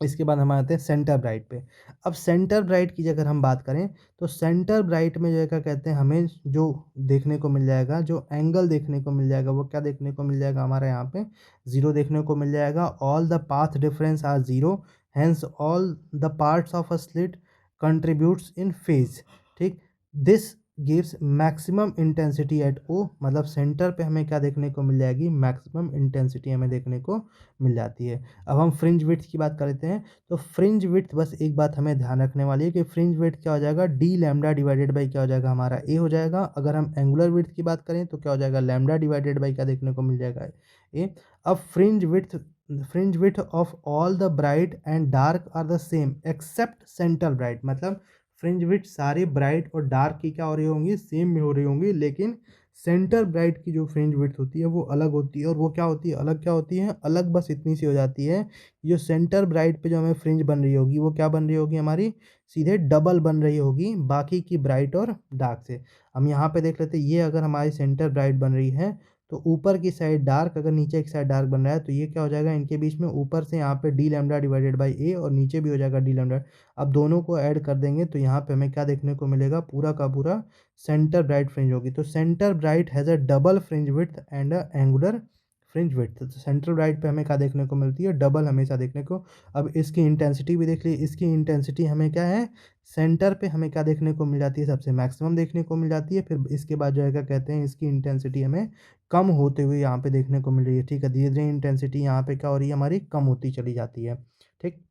[SPEAKER 1] इसके बाद हम आते हैं सेंटर ब्राइट पे। अब सेंटर ब्राइट की अगर हम बात करें, तो सेंटर ब्राइट में जो है क्या कहते हैं, हमें जो देखने को मिल जाएगा, जो एंगल देखने को मिल जाएगा, वो क्या देखने को मिल जाएगा हमारा यहाँ पे, ज़ीरो देखने को मिल जाएगा। All the path difference are zero, hence all the parts of a slit contributes in phase, ठीक। This gives maximum intensity at O, मतलब सेंटर पे हमें क्या देखने को मिल जाएगी, मैक्सिमम इंटेंसिटी हमें देखने को मिल जाती है। अब हम फ्रिंज विड्थ की बात कर लेते हैं। तो फ्रिंज विड्थ, बस एक बात हमें ध्यान रखने वाली है कि फ्रिंज विड्थ क्या हो जाएगा, डी लैम्डा डिवाइडेड बाई क्या हो जाएगा, हमारा ए हो जाएगा। अगर हम एंगुलर विड्थ की बात करें तो क्या हो जाएगा, लैम्डा डिवाइडेड बाई क्या देखने को मिल जाएगा, ए। अब fringe width of all the bright and dark are the same except central bright, मतलब फ्रिंज विड्थ सारे ब्राइट और डार्क की क्या हो रही होंगी, सेम में हो रही होंगी, लेकिन सेंटर ब्राइट की जो फ्रिंज विड्थ होती है वो अलग होती है। और वो क्या होती है, अलग क्या होती है, अलग बस इतनी सी हो जाती है, जो सेंटर ब्राइट पे जो हमें फ्रिंज बन रही होगी वो क्या बन रही होगी, हमारी सीधे डबल बन रही होगी बाकी की ब्राइट और डार्क से। हम यहाँ पे देख लेते हैं, ये अगर हमारी सेंटर ब्राइट बन रही है तो ऊपर की साइड डार्क, अगर नीचे की साइड डार्क बन रहा है तो ये क्या हो जाएगा, इनके बीच में ऊपर से यहाँ पे डी लैम्डा डिवाइडेड बाई ए और नीचे भी हो जाएगा डी लैम्डा। अब दोनों को ऐड कर देंगे तो यहाँ पे हमें क्या देखने को मिलेगा, पूरा का पूरा सेंटर ब्राइट फ्रिंज होगी। तो centre bright has a double fringe width and a angular fringe width. तो सेंट्रल ब्राइट पे हमें क्या देखने को मिलती है, डबल हमेशा देखने को। अब इसकी इंटेंसिटी भी देख लीजिए, इसकी इंटेंसिटी हमें क्या है, सेंटर पे हमें क्या देखने को मिल जाती है, सबसे मैक्सिमम देखने को मिल जाती है। फिर इसके बाद जो है क्या कहते हैं, इसकी इंटेंसिटी हमें कम होते हुए यहाँ पे देखने को मिल रही है, ठीक है। धीरे धीरे इंटेंसिटी यहाँ पे क्या हो रही है, हमारी कम होती चली जाती है, ठीक।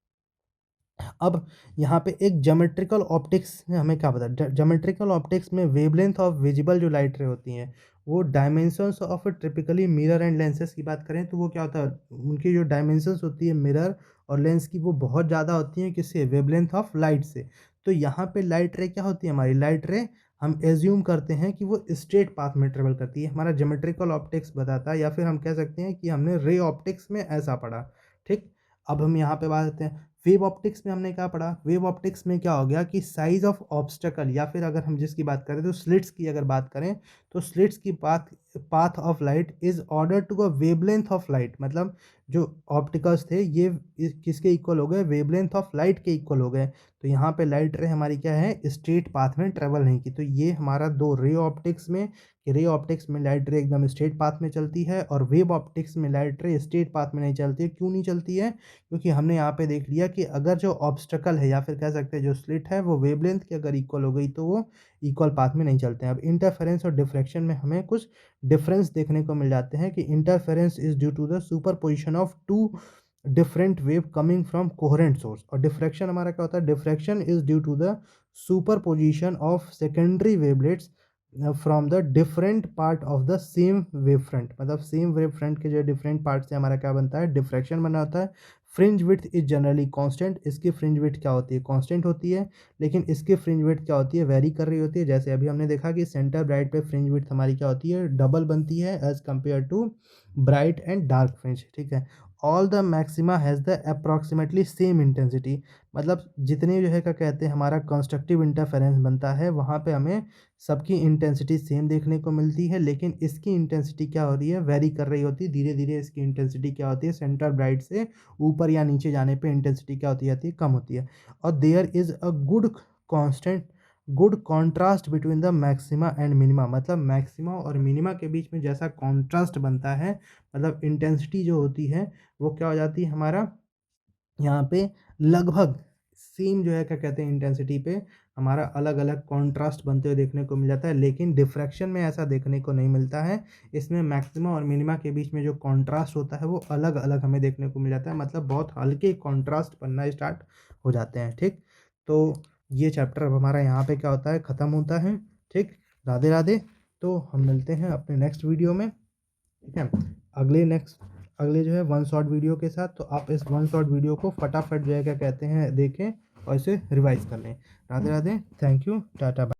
[SPEAKER 1] अब यहाँ पे एक ज्योमेट्रिकल ऑप्टिक्स में हमें क्या पता, ज्योमेट्रिकल ऑप्टिक्स में वेवलेंथ ऑफ विजिबल जो लाइट रे होती हैं वो dimensions of typically mirror and lenses की बात करें तो वो क्या होता है, उनकी जो डायमेंशंस होती है मिरर और लेंस की वो बहुत ज़्यादा होती हैं, किससे, वेवलेंथ ऑफ लाइट से। तो यहाँ पे लाइट रे क्या होती है, हमारी लाइट रे हम एज्यूम करते हैं कि वो स्ट्रेट पाथ में ट्रेवल करती है, हमारा ज्योमेट्रिकल ऑप्टिक्स बताता है, या फिर हम कह सकते हैं कि हमने रे ऑप्टिक्स में ऐसा पढ़ा, ठीक। अब हम यहाँ पे बात करते हैं वेव ऑप्टिक्स में, हमने क्या पढ़ा, वेव ऑप्टिक्स में क्या हो गया कि साइज ऑफ ऑब्स्टेकल, या फिर अगर हम जिसकी बात करें तो स्लिट्स की अगर बात करें तो स्लिट्स की path of light is order to a wavelength of light, मतलब जो ऑप्टिकल्स थे ये किसके इक्वल हो गए, वेवलेंथ ऑफ लाइट के इक्वल हो गए। तो यहाँ पे लाइट रे हमारी क्या है, स्ट्रेट पाथ में ट्रेवल नहीं की। तो ये हमारा दो रे ऑप्टिक्स में, कि रे ऑप्टिक्स में लाइट रे एकदम स्ट्रेट पाथ में चलती है और वेव ऑप्टिक्स में लाइट रे स्ट्रेट पाथ में नहीं चलती है। क्यों नहीं चलती है, क्योंकि हमने यहाँ पे देख लिया कि अगर जो ऑब्स्टकल है या फिर कह सकते हैं जो स्लिट है वो वेवलेंथ की अगर इक्वल हो गई तो वो इक्वल पाथ में नहीं चलते हैं। अब इंटरफेरेंस और डिफ्रैक्शन में हमें कुछ डिफरेंस देखने को मिल जाते हैं कि interference is due to the superposition of two different wave coming from coherent source. और डिफ्रैक्शन हमारा क्या होता है, diffraction is due to the superposition of secondary wavelets from the different part of the same wave front, मतलब सेम वेव फ्रंट के जो डिफरेंट पार्ट से हमारा क्या बनता है, डिफ्रैक्शन बना होता है। Fringe width is generally constant, इसकी फ्रिंज विड्थ क्या होती है, कांस्टेंट होती है, लेकिन इसकी फ्रिंज विड्थ क्या होती है, वेरी कर रही होती है। जैसे अभी हमने देखा कि सेंटर ब्राइट पे फ्रिंज विड्थ हमारी क्या होती है, डबल बनती है as compare to bright and dark fringe, ठीक है। All the maxima has the approximately same intensity, मतलब जितने जो है क्या कहते हैं हमारा कंस्ट्रक्टिव इंटरफेरेंस बनता है वहाँ पे हमें सबकी इंटेंसिटी सेम देखने को मिलती है, लेकिन इसकी इंटेंसिटी क्या हो रही है, वेरी कर रही होती है। धीरे धीरे इसकी इंटेंसिटी क्या होती है, सेंटर ब्राइट से ऊपर या नीचे जाने पे इंटेंसिटी क्या होती जाती है, कम होती है। और there is a good contrast between the maxima and minima, मतलब मैक्सिमा और मिनिमा के बीच में जैसा कॉन्ट्रास्ट बनता है, मतलब इंटेंसिटी जो होती है वो क्या हो जाती है हमारा यहाँ पे लगभग सेम जो है क्या कहते हैं, इंटेंसिटी पे हमारा अलग अलग कॉन्ट्रास्ट बनते हुए देखने को मिल जाता है। लेकिन डिफ्रैक्शन में ऐसा देखने को नहीं मिलता है, इसमें मैक्सिमा और मिनिमा के बीच में जो कॉन्ट्रास्ट होता है वो अलग अलग हमें देखने को मिल जाता है, मतलब बहुत हल्के कॉन्ट्रास्ट बनना स्टार्ट हो जाते हैं, ठीक। तो ये चैप्टर अब हमारा यहाँ पे क्या होता है, ख़त्म होता है, ठीक। राधे राधे। तो हम मिलते हैं अपने नेक्स्ट वीडियो में, ठीक है, अगले जो है वन शॉट वीडियो के साथ। तो आप इस वन शॉट वीडियो को फटाफट जो है क्या कहते हैं देखें और इसे रिवाइज कर लें। Radhe Radhe, thank you, Tata.